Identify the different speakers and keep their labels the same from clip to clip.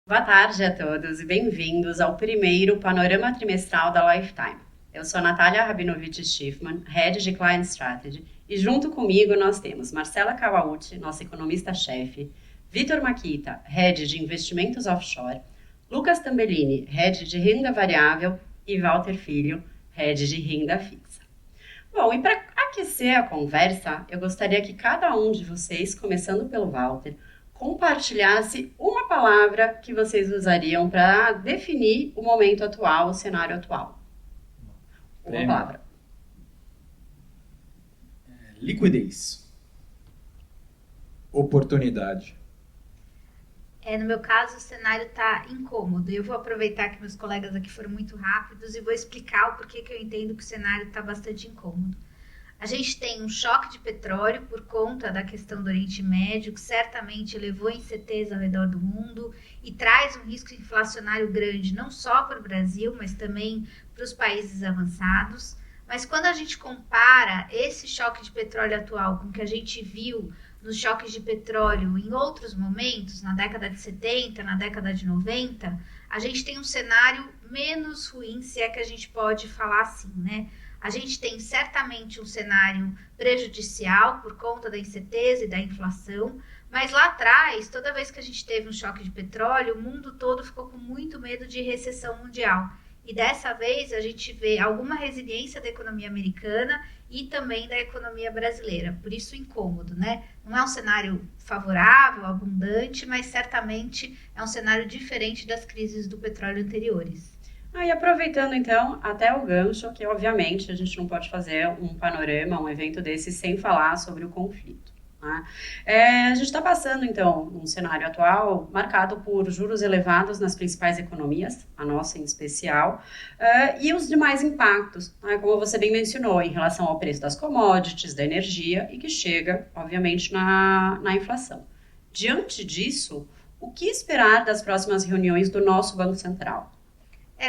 Speaker 1: Boa tarde a todos e bem-vindos ao primeiro panorama trimestral da Lifetime. Eu sou a Natália Rabinovich Schiffman, Head de Client Strategy, e junto comigo nós temos Marcela Kawauchi, nossa economista-chefe, Vitor Makita, Head de Investimentos Offshore, Lucas Tambellini, Head de Renda Variável e Walter Filho, Head de Renda Fixa. Bom, e para aquecer a conversa, eu gostaria que cada um de vocês, começando pelo Walter, compartilhasse uma palavra que vocês usariam para definir o momento atual, o cenário atual. Uma
Speaker 2: Prêmio.
Speaker 1: palavra.
Speaker 2: Liquidez.
Speaker 3: Oportunidade.
Speaker 4: No meu caso, o cenário está incômodo. Eu vou aproveitar que meus colegas aqui foram muito rápidos e vou explicar o porquê que eu entendo que o cenário está bastante incômodo. A gente tem um choque de petróleo por conta da questão do Oriente Médio, que certamente levou incerteza ao redor do mundo e traz um risco inflacionário grande, não só para o Brasil, mas também para os países avançados. Mas quando a gente compara esse choque de petróleo atual com o que a gente viu nos choques de petróleo em outros momentos, na década de 70, na década de 90, a gente tem um cenário menos ruim, se é que a gente pode falar assim, né? A gente tem certamente um cenário prejudicial por conta da incerteza e da inflação, mas lá atrás, toda vez que a gente teve um choque de petróleo, o mundo todo ficou com muito medo de recessão mundial. E dessa vez a gente vê alguma resiliência da economia americana e também da economia brasileira. Por isso incômodo, né? Não é um cenário favorável, abundante, mas certamente é um cenário diferente das crises do petróleo anteriores.
Speaker 1: E aproveitando então até o gancho, que obviamente a gente não pode fazer um panorama, um evento desse sem falar sobre o conflito. Né? A gente está passando então um cenário atual marcado por juros elevados nas principais economias, a nossa em especial, e os demais impactos, né? Como você bem mencionou, em relação ao preço das commodities, da energia e que chega, obviamente, na inflação. Diante disso, o que esperar das próximas reuniões do nosso Banco Central?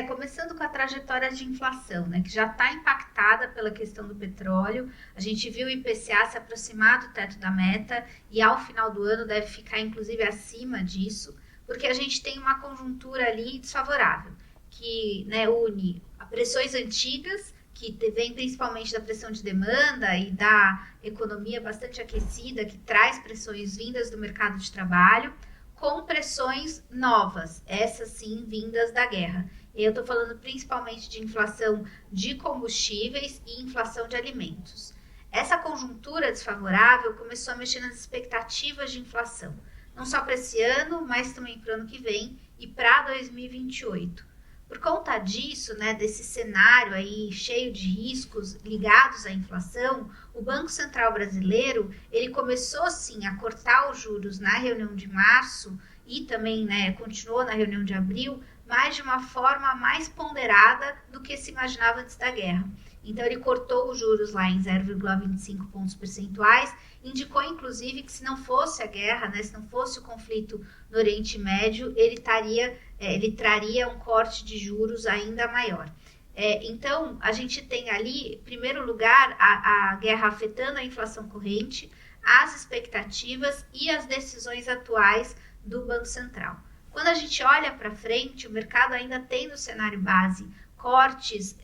Speaker 4: Começando com a trajetória de inflação, né, que já está impactada pela questão do petróleo. A gente viu o IPCA se aproximar do teto da meta e ao final do ano deve ficar inclusive acima disso, porque a gente tem uma conjuntura ali desfavorável, que, né, une pressões antigas, que vem principalmente da pressão de demanda e da economia bastante aquecida, que traz pressões vindas do mercado de trabalho, com pressões novas, essas sim vindas da guerra. Eu estou falando principalmente de inflação de combustíveis e inflação de alimentos. Essa conjuntura desfavorável começou a mexer nas expectativas de inflação, não só para esse ano, mas também para o ano que vem e para 2028. Por conta disso, né, desse cenário aí cheio de riscos ligados à inflação, o Banco Central brasileiro ele começou sim a cortar os juros na reunião de março e também, né, continuou na reunião de abril, mas de uma forma mais ponderada do que se imaginava antes da guerra. Então ele cortou os juros lá em 0,25 pontos percentuais, indicou inclusive que se não fosse a guerra, né, se não fosse o conflito no Oriente Médio, ele traria um corte de juros ainda maior. Então a gente tem ali, em primeiro lugar, a guerra afetando a inflação corrente, as expectativas e as decisões atuais do Banco Central. Quando a gente olha para frente, o mercado ainda tem no cenário base cortes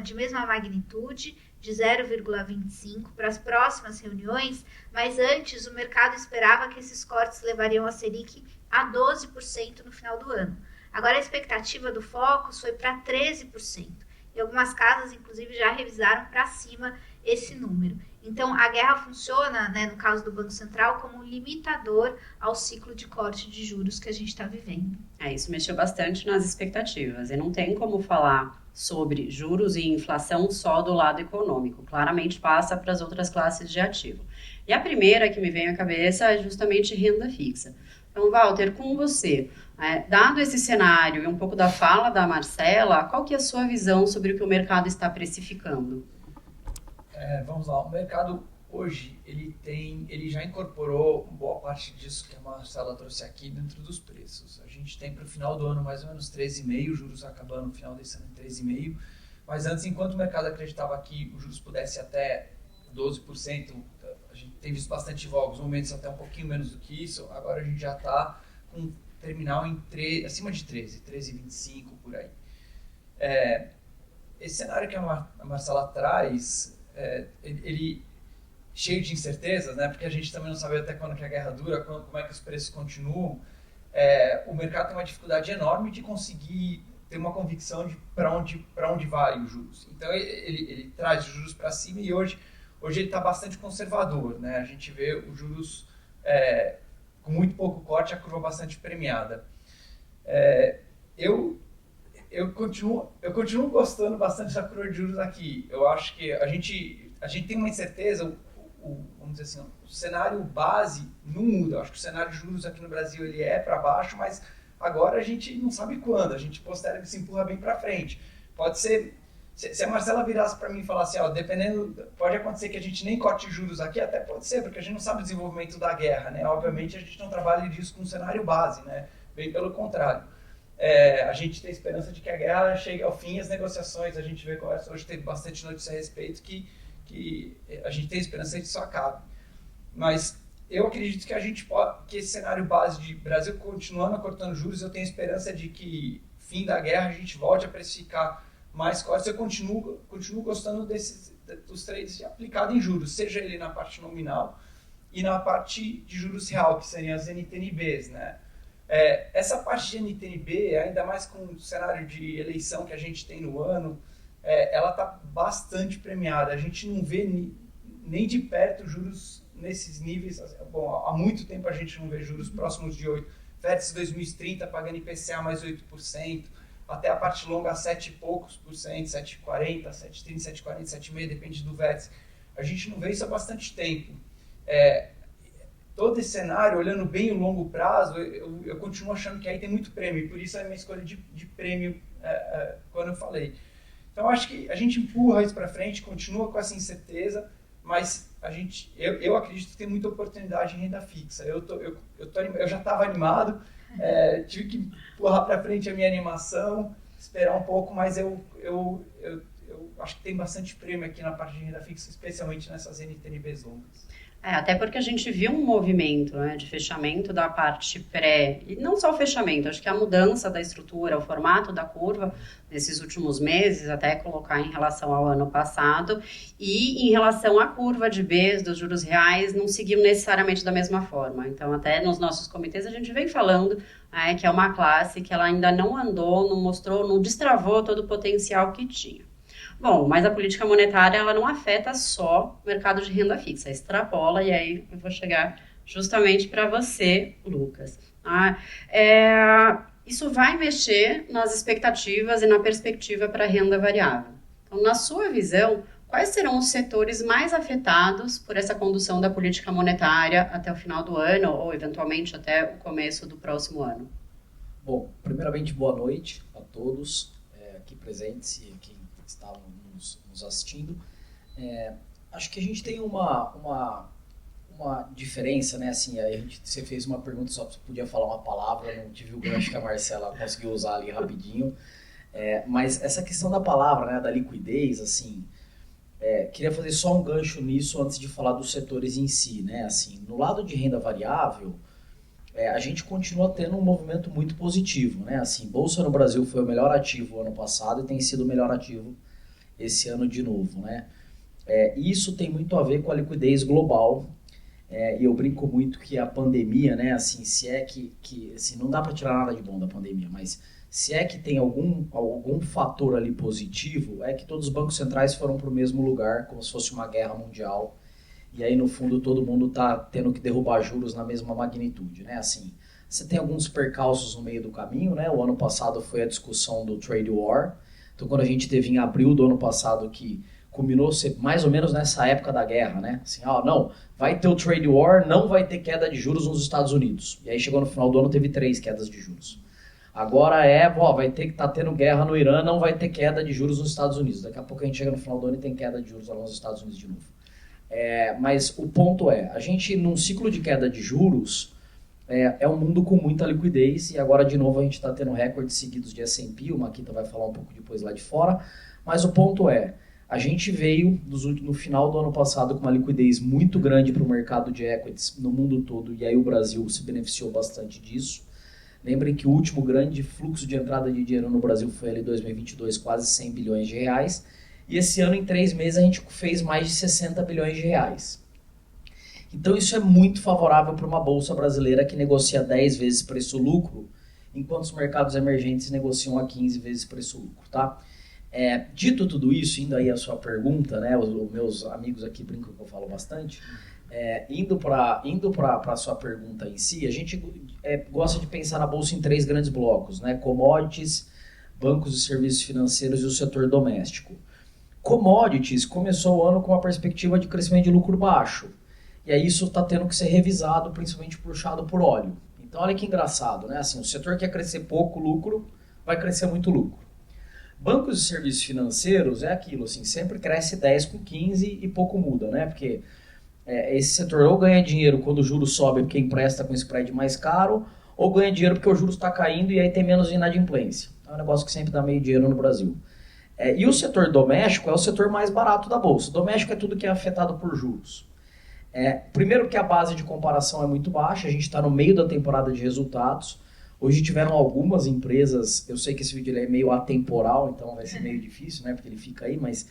Speaker 4: de mesma magnitude, de 0,25 para as próximas reuniões, mas antes o mercado esperava que esses cortes levariam a Selic a 12% no final do ano. Agora a expectativa do Focus foi para 13%. E algumas casas, inclusive, já revisaram para cima esse número. Então, a guerra funciona, né, no caso do Banco Central, como um limitador ao ciclo de corte de juros que a gente está vivendo.
Speaker 1: Isso mexeu bastante nas expectativas. E não tem como falar sobre juros e inflação só do lado econômico. Claramente passa para as outras classes de ativo. E a primeira que me vem à cabeça é justamente renda fixa. Então, Walter, com você, dado esse cenário e um pouco da fala da Marcela, qual que é a sua visão sobre o que o mercado está precificando?
Speaker 2: Vamos lá, o mercado hoje ele já incorporou boa parte disso que a Marcela trouxe aqui dentro dos preços. A gente tem para o final do ano mais ou menos 13,5, juros acabando no final desse ano 13,5, mas antes, enquanto o mercado acreditava que os juros pudesse até 12%, a gente tem visto bastante em alguns momentos até um pouquinho menos do que isso, agora a gente já está com terminal acima de 13,25 por aí. Esse cenário que a Marcela traz, ele cheio de incertezas, né? Porque a gente também não sabe até quando que a guerra dura, como é que os preços continuam. O mercado tem uma dificuldade enorme de conseguir ter uma convicção de para onde vai os juros. Então ele traz os juros para cima e hoje ele está bastante conservador, né? A gente vê os juros com muito pouco corte, a curva bastante premiada. Eu continuo gostando bastante da curva de juros aqui. Eu acho que a gente tem uma incerteza, vamos dizer assim, o cenário base não muda. Eu acho que o cenário de juros aqui no Brasil ele é para baixo, mas agora a gente não sabe quando. A gente posterga que se empurra bem para frente. Pode ser, se a Marcela virasse para mim e falasse, dependendo, pode acontecer que a gente nem corte juros aqui, até pode ser, porque a gente não sabe o desenvolvimento da guerra, né? Obviamente a gente não trabalha disso com um cenário base, né? Bem pelo contrário. A gente tem esperança de que a guerra chegue ao fim, as negociações, a gente vê conversa, hoje teve bastante notícia a respeito que a gente tem esperança de que isso acabe. Mas eu acredito que esse cenário base de Brasil continuando cortando juros, eu tenho esperança de que fim da guerra a gente volte a precificar mais cortes. Eu continuo gostando dos trades aplicados em juros, seja ele na parte nominal e na parte de juros real, que seriam as NTNBs, né? Essa parte de NTNB, ainda mais com o cenário de eleição que a gente tem no ano, ela está bastante premiada. A gente não vê nem de perto juros nesses níveis. Bom, há muito tempo a gente não vê juros próximos de 8%. FEDS 2030 pagando IPCA mais 8%, até a parte longa a 7 e poucos por cento, 7,40%, 7,30%, 7,40%, 7,5%, depende do VETS. A gente não vê isso há bastante tempo. Todo esse cenário, olhando bem o longo prazo, eu continuo achando que aí tem muito prêmio, e por isso é a minha escolha de prêmio quando eu falei. Então, acho que a gente empurra isso para frente, continua com essa incerteza, mas eu acredito que tem muita oportunidade em renda fixa. Eu já estava animado, tive que empurrar para frente a minha animação, esperar um pouco, mas eu acho que tem bastante prêmio aqui na parte de renda fixa, especialmente nessas NTNBs longas.
Speaker 1: Até porque a gente viu um movimento, né, de fechamento da parte pré, e não só o fechamento, acho que a mudança da estrutura, o formato da curva nesses últimos meses, até colocar em relação ao ano passado, e em relação à curva de Bs dos juros reais, não seguiu necessariamente da mesma forma. Então, até nos nossos comitês, a gente vem falando que é uma classe que ela ainda não andou, não mostrou, não destravou todo o potencial que tinha. Bom, mas a política monetária ela não afeta só o mercado de renda fixa, extrapola, e aí eu vou chegar justamente para você, Lucas. Isso vai mexer nas expectativas e na perspectiva para a renda variável. Então, na sua visão, quais serão os setores mais afetados por essa condução da política monetária até o final do ano, ou eventualmente até o começo do próximo ano?
Speaker 3: Bom, primeiramente, boa noite a todos aqui presentes e quem está nos assistindo. Acho que a gente tem uma diferença, né? Assim, você fez uma pergunta, só podia falar uma palavra, não tive o gancho que a Marcela conseguiu usar ali rapidinho. Mas essa questão da palavra, né, da liquidez, assim, queria fazer só um gancho nisso antes de falar dos setores em si, né? Assim, no lado de renda variável, a gente continua tendo um movimento muito positivo, né? Assim, Bolsa no Brasil foi o melhor ativo ano passado e tem sido o melhor ativo esse ano de novo, né? Isso tem muito a ver com a liquidez global, e eu brinco muito que a pandemia, né? Assim, se é que assim, não dá para tirar nada de bom da pandemia, mas se é que tem algum fator ali positivo, é que todos os bancos centrais foram para o mesmo lugar, como se fosse uma guerra mundial. E aí, no fundo, todo mundo está tendo que derrubar juros na mesma magnitude, né? Assim, você tem alguns percalços no meio do caminho, né? O ano passado foi a discussão do trade war. Então, quando a gente teve em abril do ano passado, que culminou mais ou menos nessa época da guerra, né? Assim, não, vai ter o trade war, não vai ter queda de juros nos Estados Unidos. E aí, chegou no final do ano, teve 3 quedas de juros. Agora vai ter que estar tendo guerra no Irã, não vai ter queda de juros nos Estados Unidos. Daqui a pouco a gente chega no final do ano e tem queda de juros lá nos Estados Unidos de novo. Mas o ponto a gente num ciclo de queda de juros é um mundo com muita liquidez, e agora de novo a gente está tendo recordes seguidos de S&P, o Makita vai falar um pouco depois lá de fora, mas o ponto a gente veio no final do ano passado com uma liquidez muito grande para o mercado de equities no mundo todo, e aí o Brasil se beneficiou bastante disso. Lembrem que o último grande fluxo de entrada de dinheiro no Brasil foi ali em 2022, quase 100 bilhões de reais. E esse ano, em 3 meses, a gente fez mais de 60 bilhões de reais. Então isso é muito favorável para uma bolsa brasileira que negocia 10 vezes preço-lucro, enquanto os mercados emergentes negociam a 15 vezes preço-lucro, tá? Dito tudo isso, indo aí a sua pergunta, né, os meus amigos aqui brincam que eu falo bastante, indo para a sua pergunta em si, a gente gosta de pensar na bolsa em 3 grandes blocos, né, commodities, bancos e serviços financeiros e o setor doméstico. Commodities começou o ano com uma perspectiva de crescimento de lucro baixo, e aí isso está tendo que ser revisado, principalmente puxado por óleo. Então olha que engraçado, né? Assim, o setor quer crescer pouco lucro, vai crescer muito lucro. Bancos e serviços financeiros é aquilo, assim, sempre cresce 10 com 15 e pouco muda, né? Porque esse setor ou ganha dinheiro quando o juros sobe porque empresta com spread mais caro, ou ganha dinheiro porque o juros está caindo e aí tem menos inadimplência. É um negócio que sempre dá meio dinheiro no Brasil. E o setor doméstico é o setor mais barato da bolsa. O doméstico é tudo que é afetado por juros. Primeiro que a base de comparação é muito baixa, a gente está no meio da temporada de resultados. Hoje tiveram algumas empresas, eu sei que esse vídeo ele é meio atemporal, então vai ser meio difícil, né, porque ele fica aí, mas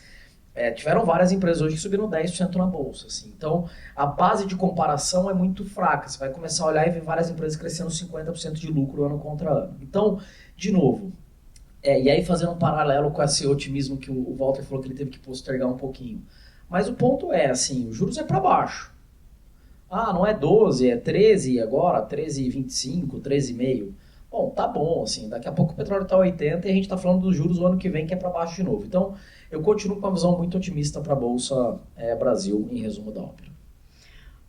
Speaker 3: tiveram várias empresas hoje que subiram 10% na bolsa. Assim. Então a base de comparação é muito fraca, você vai começar a olhar e ver várias empresas crescendo 50% de lucro ano contra ano. Então, de novo, e aí fazendo um paralelo com esse otimismo que o Walter falou que ele teve que postergar um pouquinho. Mas o ponto é, assim, os juros é para baixo. Não é 12, é 13 agora, 13,25, 13,5. Bom, tá bom, assim, daqui a pouco o petróleo tá 80 e a gente tá falando dos juros o ano que vem que é para baixo de novo. Então, eu continuo com uma visão muito otimista para a Bolsa Brasil, em resumo da ópera.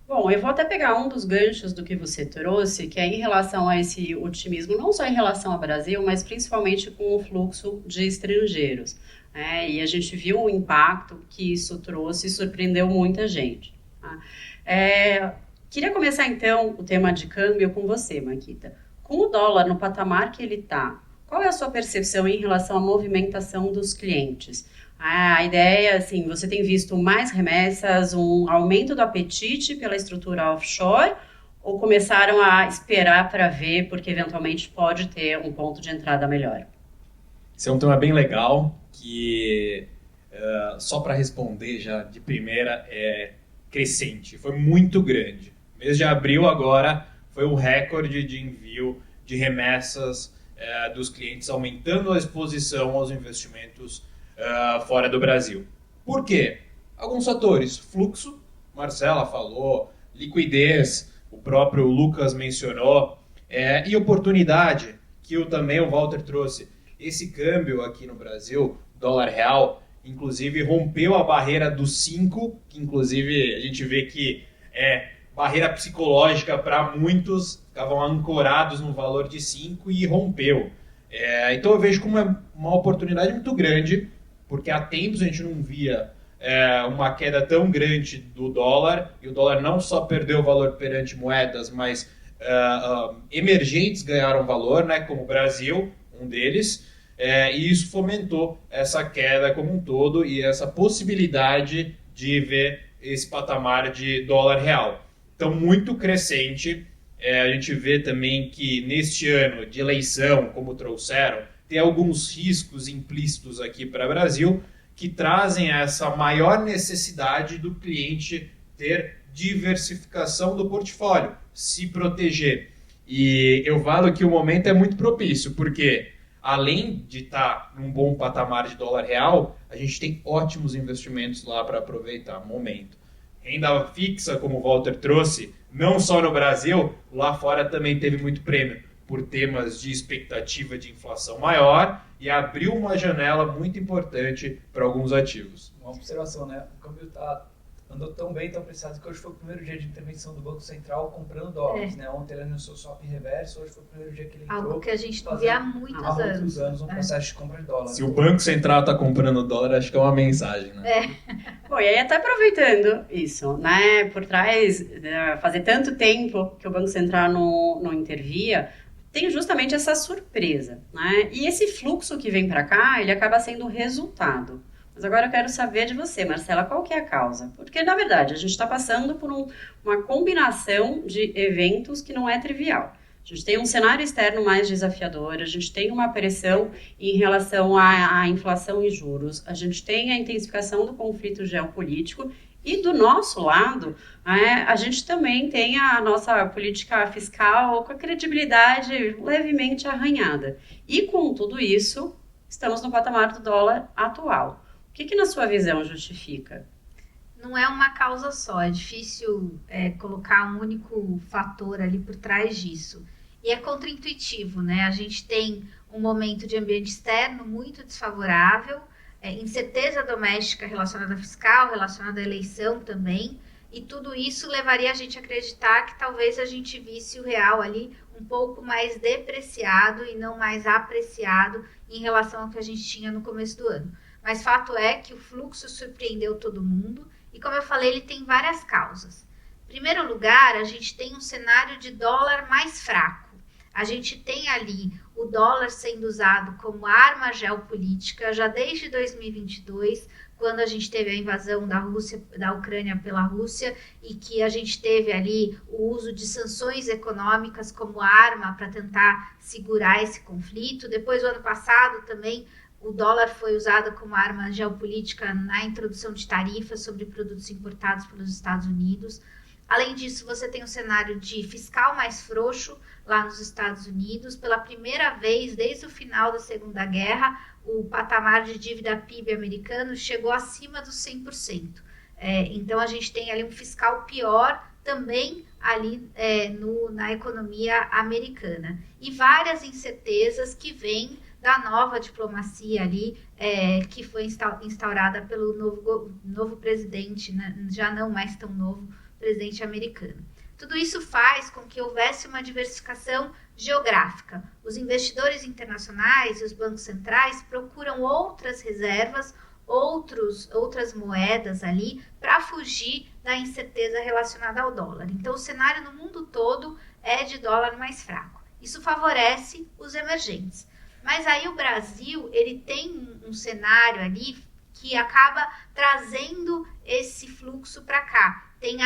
Speaker 1: Bom, eu vou até pegar um dos ganchos do que você trouxe, que é em relação a esse otimismo, não só em relação ao Brasil, mas principalmente com o fluxo de estrangeiros. E a gente viu o impacto que isso trouxe e surpreendeu muita gente. Tá? Queria começar então o tema de câmbio com você, Maquita. Com o dólar no patamar que ele está, qual é a sua percepção em relação à movimentação dos clientes? A ideia, assim, você tem visto mais remessas, um aumento do apetite pela estrutura offshore, ou começaram a esperar para ver, porque eventualmente pode ter um ponto de entrada melhor?
Speaker 5: Esse é um tema bem legal, que só para responder já de primeira é crescente, foi muito grande. Mês de abril agora foi um recorde de envio de remessas dos clientes, aumentando a exposição aos investimentos fora do Brasil. Por quê? Alguns fatores. Fluxo, Marcela falou, liquidez, o próprio Lucas mencionou, e oportunidade, que também o Walter trouxe. Esse câmbio aqui no Brasil, dólar real, inclusive rompeu a barreira dos 5, que inclusive a gente vê que barreira psicológica para muitos, ficavam ancorados no valor de 5 e rompeu. Então eu vejo como uma oportunidade muito grande, porque há tempos a gente não via uma queda tão grande do dólar, e o dólar não só perdeu valor perante moedas, mas emergentes ganharam valor, né, como o Brasil, um deles, e isso fomentou essa queda como um todo e essa possibilidade de ver esse patamar de dólar real. Então, muito crescente. A gente vê também que neste ano de eleição, como trouxeram, tem alguns riscos implícitos aqui para o Brasil que trazem essa maior necessidade do cliente ter diversificação do portfólio, se proteger. E eu falo que o momento é muito propício, porque além de estar num bom patamar de dólar real, a gente tem ótimos investimentos lá para aproveitar o momento. Renda fixa, como o Walter trouxe, não só no Brasil, lá fora também teve muito prêmio por temas de expectativa de inflação maior e abriu uma janela muito importante para alguns ativos.
Speaker 2: Uma observação, né? O câmbio andou tão bem, tão apreciado, que hoje foi o primeiro dia de intervenção do Banco Central comprando dólares, né? Ontem ele anunciou swap reverso, hoje foi o primeiro dia que ele entrou.
Speaker 4: Algo que a gente não via há muitos anos.
Speaker 2: Um processo de compra de dólar.
Speaker 5: Se o Banco Central está comprando dólar, acho que é uma mensagem, né?
Speaker 1: Bom, e aí até aproveitando isso, né? Por trás, fazer tanto tempo que o Banco Central não intervia, tem justamente essa surpresa, né? E esse fluxo que vem para cá, ele acaba sendo o resultado. Mas agora eu quero saber de você, Marcela, qual que é a causa? Porque, na verdade, a gente está passando por uma combinação de eventos que não é trivial. A gente tem um cenário externo mais desafiador, a gente tem uma pressão em relação à inflação e juros, a gente tem a intensificação do conflito geopolítico e do nosso lado, a gente também tem a nossa política fiscal com a credibilidade levemente arranhada. E com tudo isso, estamos no patamar do dólar atual. O que na sua visão justifica?
Speaker 4: Não é uma causa só, é difícil colocar um único fator ali por trás disso. E é contraintuitivo, né? A gente tem um momento de ambiente externo muito desfavorável, incerteza doméstica relacionada à fiscal, relacionada à eleição também, e tudo isso levaria a gente a acreditar que talvez a gente visse o real ali um pouco mais depreciado e não mais apreciado em relação ao que a gente tinha no começo do ano. Mas fato é que o fluxo surpreendeu todo mundo, e como eu falei, ele tem várias causas. Em primeiro lugar, a gente tem um cenário de dólar mais fraco. A gente tem ali o dólar sendo usado como arma geopolítica já desde 2022, quando a gente teve a invasão da Ucrânia pela Rússia e que a gente teve ali o uso de sanções econômicas como arma para tentar segurar esse conflito. Depois, o ano passado, também o dólar foi usado como arma geopolítica na introdução de tarifas sobre produtos importados pelos Estados Unidos. Além disso, você tem um cenário de fiscal mais frouxo lá nos Estados Unidos. Pela primeira vez desde o final da Segunda Guerra, o patamar de dívida PIB americano chegou acima dos 100%. Então, a gente tem ali um fiscal pior também ali na economia americana. E várias incertezas que vêm da nova diplomacia ali, que foi instaurada pelo novo presidente, né? Já não mais tão novo, presidente americano. Tudo isso faz com que houvesse uma diversificação geográfica. Os investidores internacionais e os bancos centrais procuram outras reservas, outras moedas ali para fugir da incerteza relacionada ao dólar. Então, o cenário no mundo todo é de dólar mais fraco. Isso favorece os emergentes. Mas aí o Brasil, ele tem um cenário ali que acaba trazendo esse fluxo para cá. Tem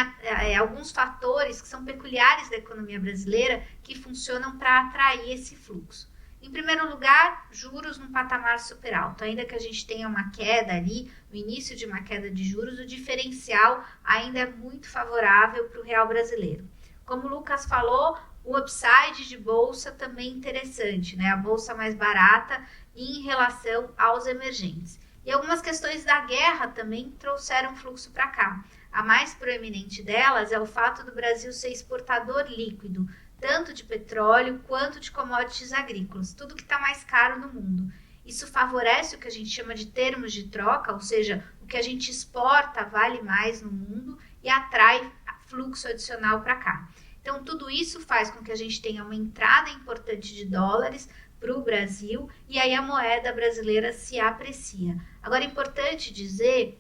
Speaker 4: alguns fatores que são peculiares da economia brasileira que funcionam para atrair esse fluxo. Em primeiro lugar, juros num patamar super alto. Ainda que a gente tenha uma queda ali, no início de uma queda de juros, o diferencial ainda é muito favorável para o real brasileiro. Como o Lucas falou, o upside de bolsa também é interessante, né? A bolsa mais barata em relação aos emergentes. E algumas questões da guerra também trouxeram fluxo para cá. A mais proeminente delas é o fato do Brasil ser exportador líquido, tanto de petróleo quanto de commodities agrícolas, tudo que está mais caro no mundo. Isso favorece o que a gente chama de termos de troca, ou seja, o que a gente exporta vale mais no mundo e atrai fluxo adicional para cá. Então, tudo isso faz com que a gente tenha uma entrada importante de dólares para o Brasil e aí a moeda brasileira se aprecia. Agora, é importante dizer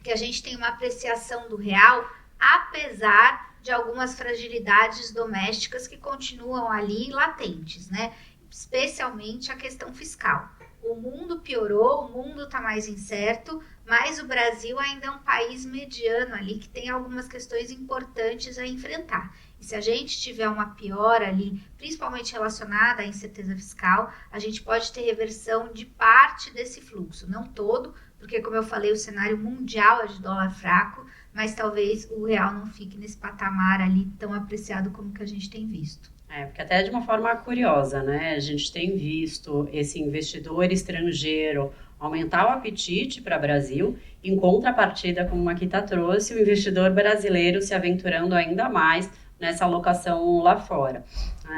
Speaker 4: que a gente tem uma apreciação do real, apesar de algumas fragilidades domésticas que continuam ali latentes, né? Especialmente a questão fiscal. O mundo piorou, o mundo está mais incerto, mas o Brasil ainda é um país mediano ali que tem algumas questões importantes a enfrentar. E se a gente tiver uma piora ali, principalmente relacionada à incerteza fiscal, a gente pode ter reversão de parte desse fluxo, não todo, porque, como eu falei, o cenário mundial é de dólar fraco, mas talvez o real não fique nesse patamar ali tão apreciado como que a gente tem visto.
Speaker 1: Porque até de uma forma curiosa, né? A gente tem visto esse investidor estrangeiro aumentar o apetite para o Brasil, em contrapartida, como a Makita trouxe, o investidor brasileiro se aventurando ainda mais nessa alocação lá fora.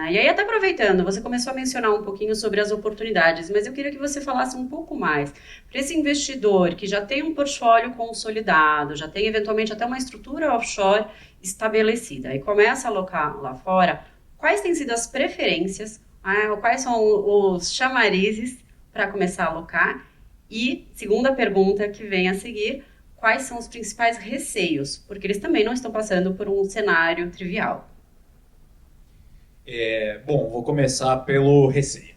Speaker 1: E aí, até aproveitando, você começou a mencionar um pouquinho sobre as oportunidades, mas eu queria que você falasse um pouco mais. Para esse investidor que já tem um portfólio consolidado, já tem eventualmente até uma estrutura offshore estabelecida e começa a alocar lá fora, quais têm sido as preferências, quais são os chamarizes para começar a alocar? E, segunda pergunta que vem a seguir, quais são os principais receios? Porque eles também não estão passando por um cenário trivial.
Speaker 5: Bom, vou começar pelo receio.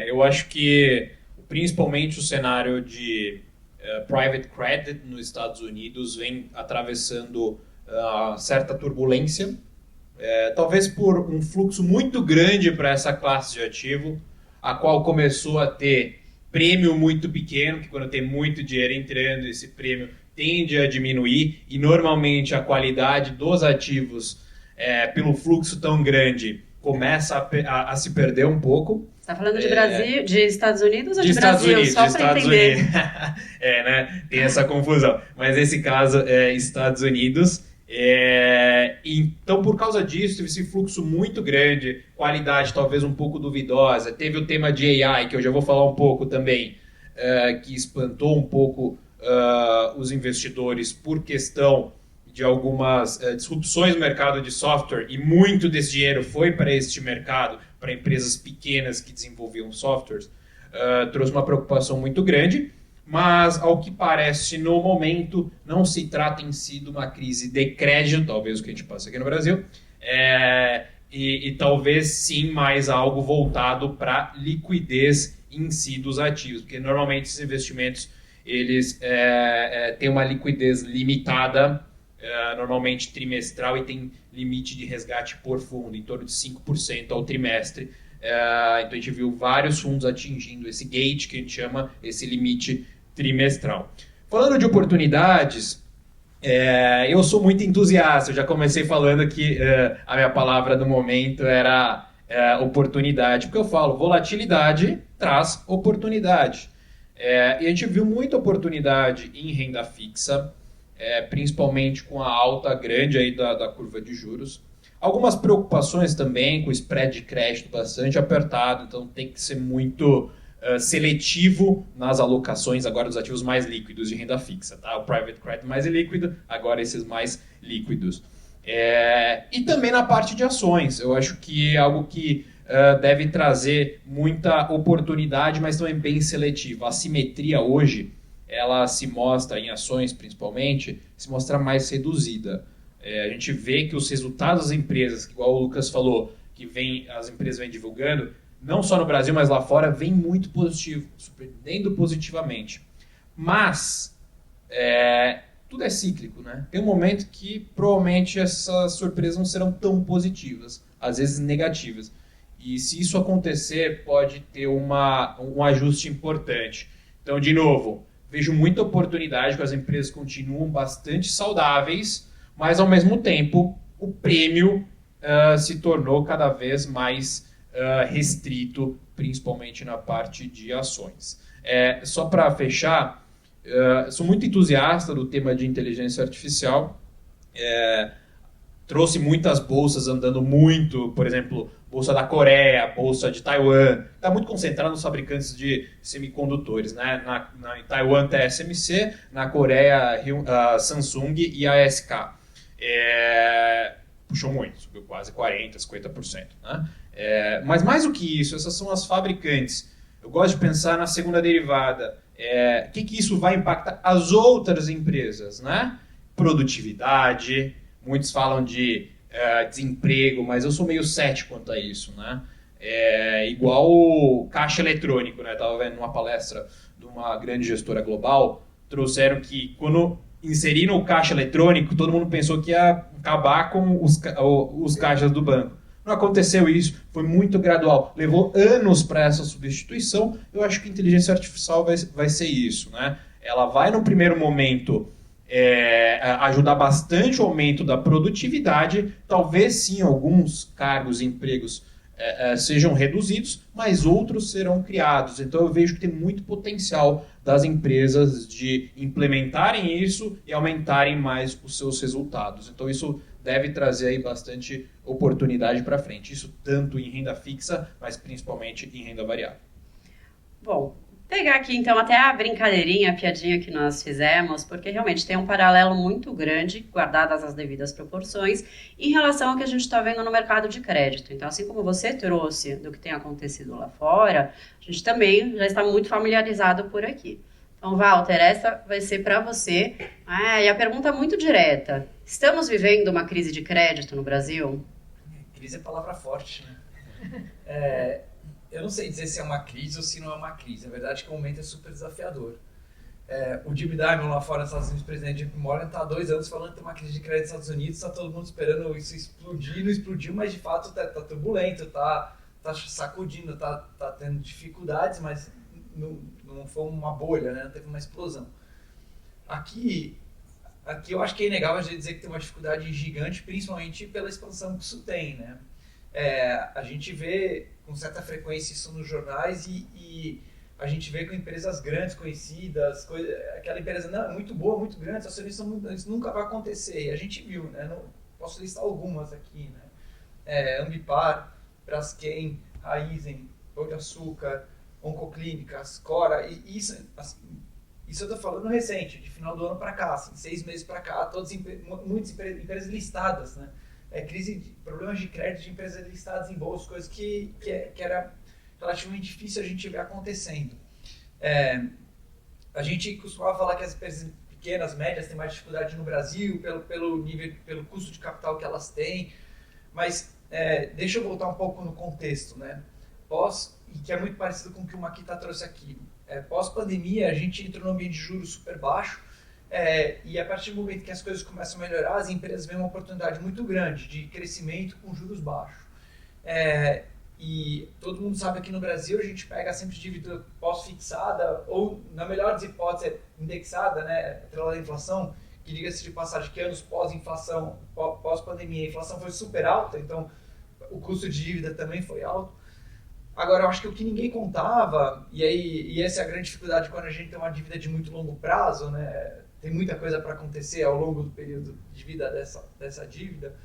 Speaker 5: Eu acho que, principalmente o cenário de private credit nos Estados Unidos vem atravessando certa turbulência. talvez por um fluxo muito grande para essa classe de ativo, a qual começou a ter prêmio muito pequeno, que quando tem muito dinheiro entrando, esse prêmio tende a diminuir, e normalmente a qualidade dos ativos, pelo fluxo tão grande, começa a se perder um pouco.
Speaker 1: Você está falando de Brasil, de Estados Unidos ou de
Speaker 5: Estados
Speaker 1: Brasil?
Speaker 5: Unidos,
Speaker 1: Só
Speaker 5: de
Speaker 1: para
Speaker 5: Estados
Speaker 1: entender.
Speaker 5: Unidos. Né? Tem essa confusão. Mas nesse caso é Estados Unidos. Então, por causa disso, teve esse fluxo muito grande, qualidade talvez um pouco duvidosa. Teve o tema de AI, que eu já vou falar um pouco também, que espantou um pouco os investidores por questão de algumas disrupções no mercado de software, e muito desse dinheiro foi para este mercado, para empresas pequenas que desenvolviam softwares, trouxe uma preocupação muito grande, mas ao que parece no momento não se trata em si de uma crise de crédito, talvez o que a gente passa aqui no Brasil, e talvez sim mais algo voltado para liquidez em si dos ativos, porque normalmente esses investimentos eles têm uma liquidez limitada, normalmente trimestral, e tem limite de resgate por fundo, em torno de 5% ao trimestre. Então a gente viu vários fundos atingindo esse gate, que a gente chama esse limite trimestral. Falando de oportunidades, eu sou muito entusiasta, eu já comecei falando que a minha palavra do momento era oportunidade, porque eu falo, volatilidade traz oportunidade. E a gente viu muita oportunidade em renda fixa, principalmente com a alta grande aí da curva de juros. Algumas preocupações também com o spread de crédito bastante apertado, então tem que ser muito seletivo nas alocações agora dos ativos mais líquidos de renda fixa. Tá? O private credit mais líquido, agora esses mais líquidos. E também na parte de ações, eu acho que é algo que deve trazer muita oportunidade, mas também bem seletivo. A assimetria hoje, ela se mostra, em ações principalmente, se mostra mais reduzida. A gente vê que os resultados das empresas, igual o Lucas falou, que as empresas vêm divulgando, não só no Brasil, mas lá fora, vem muito positivo, surpreendendo positivamente. Mas tudo é cíclico, né? Tem um momento que provavelmente essas surpresas não serão tão positivas, às vezes negativas. E se isso acontecer, pode ter um ajuste importante. Então, de novo, vejo muita oportunidade que as empresas continuam bastante saudáveis, mas ao mesmo tempo o prêmio se tornou cada vez mais restrito, principalmente na parte de ações. Só para fechar, sou muito entusiasta do tema de inteligência artificial. Trouxe muitas bolsas andando muito, por exemplo, bolsa da Coreia, bolsa de Taiwan. Está muito concentrado nos fabricantes de semicondutores, né? Em Taiwan, TSMC, na Coreia, Samsung e a SK. Puxou muito, subiu quase 40%, 50%. Né? Mas mais do que isso, essas são as fabricantes. Eu gosto de pensar na segunda derivada. O que isso vai impactar as outras empresas? Né? Produtividade, muitos falam de desemprego, mas eu sou meio cético quanto a isso. Né? Igual o caixa eletrônico. Né? Estava vendo uma palestra de uma grande gestora global, trouxeram que quando inseriram o caixa eletrônico, todo mundo pensou que ia acabar com os caixas do banco. Não aconteceu isso, foi muito gradual. Levou anos para essa substituição. Eu acho que a inteligência artificial vai ser isso. Né? Ela vai, no primeiro momento, ajudar bastante o aumento da produtividade. Talvez, sim, alguns cargos e empregos sejam reduzidos, mas outros serão criados. Então, eu vejo que tem muito potencial das empresas de implementarem isso e aumentarem mais os seus resultados. Então, isso deve trazer aí bastante oportunidade para frente. Isso tanto em renda fixa, mas principalmente em renda variável.
Speaker 1: Bom, pegar aqui então até a brincadeirinha, a piadinha que nós fizemos, porque realmente tem um paralelo muito grande, guardadas as devidas proporções, em relação ao que a gente está vendo no mercado de crédito. Então, assim como você trouxe do que tem acontecido lá fora, a gente também já está muito familiarizado por aqui. Então, Walter, essa vai ser para você. E a pergunta é muito direta. Estamos vivendo uma crise de crédito no Brasil?
Speaker 2: Crise é palavra forte, né? Eu não sei dizer se é uma crise ou se não é uma crise. A verdade é que o momento é super desafiador. O Jim Dimon lá fora, nos Estados Unidos, presidente de JP Morgan, está há 2 anos falando que tem uma crise de crédito nos Estados Unidos, está todo mundo esperando isso explodir, não explodiu, mas de fato está turbulento, está sacudindo, está tendo dificuldades, mas não foi uma bolha, né? Não teve uma explosão. Aqui eu acho que é inegável a gente dizer que tem uma dificuldade gigante, principalmente pela expansão que isso tem, né? A gente vê com certa frequência isso nos jornais e a gente vê com empresas grandes, conhecidas, aquela empresa não, é muito boa, muito grande, isso nunca vai acontecer. E a gente viu, né? Posso listar algumas aqui, né? Ambipar, Braskem, Raizen, Pão de Açúcar, Oncoclínicas, Cora, e isso eu estou falando recente, de final do ano para cá, assim, 6 meses para cá, muitas empresas listadas, né? Problemas de crédito de empresas listadas em bolsa, coisas que era relativamente difícil a gente ver acontecendo. A gente costumava falar que as empresas pequenas, médias, têm mais dificuldade no Brasil, pelo custo de capital que elas têm, mas deixa eu voltar um pouco no contexto, né? E que é muito parecido com o que o Makita trouxe aqui. Pós-pandemia, a gente entrou num ambiente de juros super baixo, e a partir do momento que as coisas começam a melhorar, as empresas veem uma oportunidade muito grande de crescimento com juros baixos. E todo mundo sabe que no Brasil a gente pega sempre dívida pós-fixada, ou, na melhor das hipóteses, indexada, né, atrelada à inflação, que diga-se de passagem que anos pós-inflação, pós-pandemia, a inflação foi super alta, então o custo de dívida também foi alto. Agora, eu acho que o que ninguém contava, e essa é a grande dificuldade quando a gente tem uma dívida de muito longo prazo, né, tem muita coisa para acontecer ao longo do período de vida dessa dívida,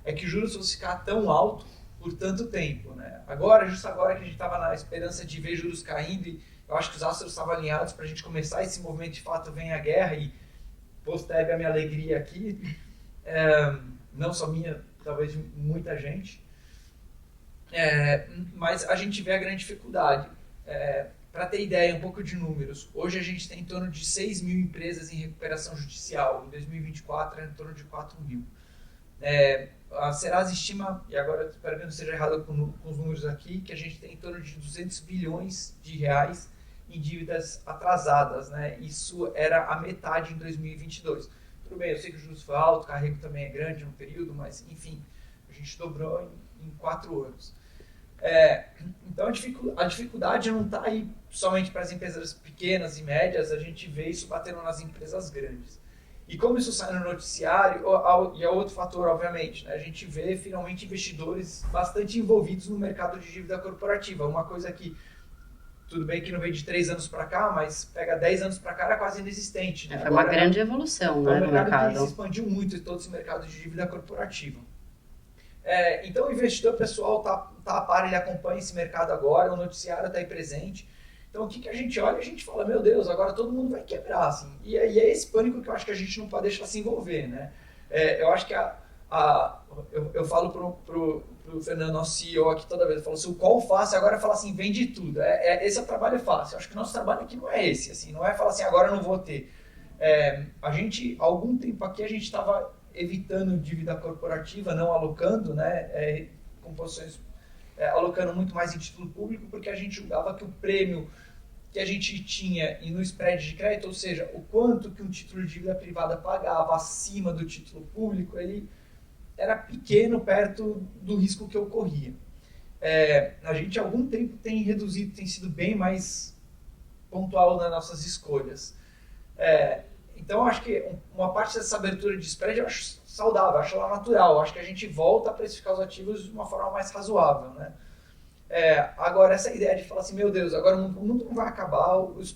Speaker 2: é que os juros vão ficar tão alto por tanto tempo, né? Justo agora que a gente estava na esperança de ver juros caindo, e eu acho que os astros estavam alinhados para a gente começar esse movimento, de fato vem a guerra, e postergue a minha alegria aqui, não só minha, talvez de muita gente, mas a gente vê a grande dificuldade. Para ter ideia, um pouco de números, hoje a gente tem em torno de 6 mil empresas em recuperação judicial, em 2024 era em torno de 4 mil. A Serasa estima, e agora espero que não seja errado com os números aqui, que a gente tem em torno de 200 bilhões de reais em dívidas atrasadas, né? Isso era a metade em 2022. Tudo bem, eu sei que o juros foi alto, o carrego também é grande no período, mas enfim, a gente dobrou em 4 anos. Então a dificuldade não está aí somente para as empresas pequenas e médias, a gente vê isso batendo nas empresas grandes. E como isso sai no noticiário, e é outro fator, obviamente, né? A gente vê finalmente investidores bastante envolvidos no mercado de dívida corporativa, uma coisa que, tudo bem que não veio de 3 anos para cá, mas pega 10 anos para cá, era quase inexistente. Né?
Speaker 1: Foi uma grande evolução, né, no mercado.
Speaker 2: Se expandiu muito em todo esse mercado de dívida corporativa. Então o investidor pessoal está a par, ele acompanha esse mercado agora, o noticiário está aí presente. Então o que a gente olha, a gente fala, meu Deus, agora todo mundo vai quebrar, assim. E é esse pânico que eu acho que a gente não pode deixar se envolver, né? Eu acho que eu falo pro Fernando, nosso CEO aqui toda vez, eu falo, se o call fácil agora fala assim, vende tudo. Esse é o trabalho fácil. Eu acho que o nosso trabalho aqui não é esse, assim, não é falar assim, agora eu não vou ter. A gente, há algum tempo aqui, a gente estava evitando dívida corporativa, não alocando, né, com posições, alocando muito mais em título público, porque a gente julgava que o prêmio que a gente tinha e no spread de crédito, ou seja, o quanto que um título de dívida privada pagava acima do título público, ele era pequeno perto do risco que ocorria. A gente há algum tempo tem reduzido, tem sido bem mais pontual nas nossas escolhas. Então, eu acho que uma parte dessa abertura de spread eu acho saudável, eu acho ela natural. Eu acho que a gente volta a precificar os ativos de uma forma mais razoável, né? Agora, essa ideia de falar assim, meu Deus, agora o mundo não vai acabar, assim,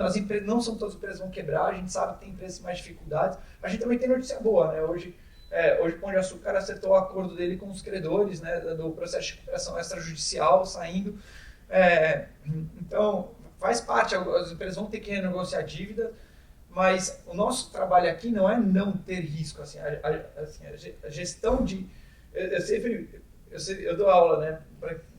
Speaker 2: as empresas, não são todas as empresas que vão quebrar, a gente sabe que tem empresas com mais dificuldades. A gente também tem notícia boa, né? Hoje o Pão de Açúcar acertou o acordo dele com os credores, né, do processo de recuperação extrajudicial saindo. Então, faz parte, as empresas vão ter que renegociar a dívida, mas o nosso trabalho aqui não é não ter risco. Assim, a gestão de... Eu dou aula, né?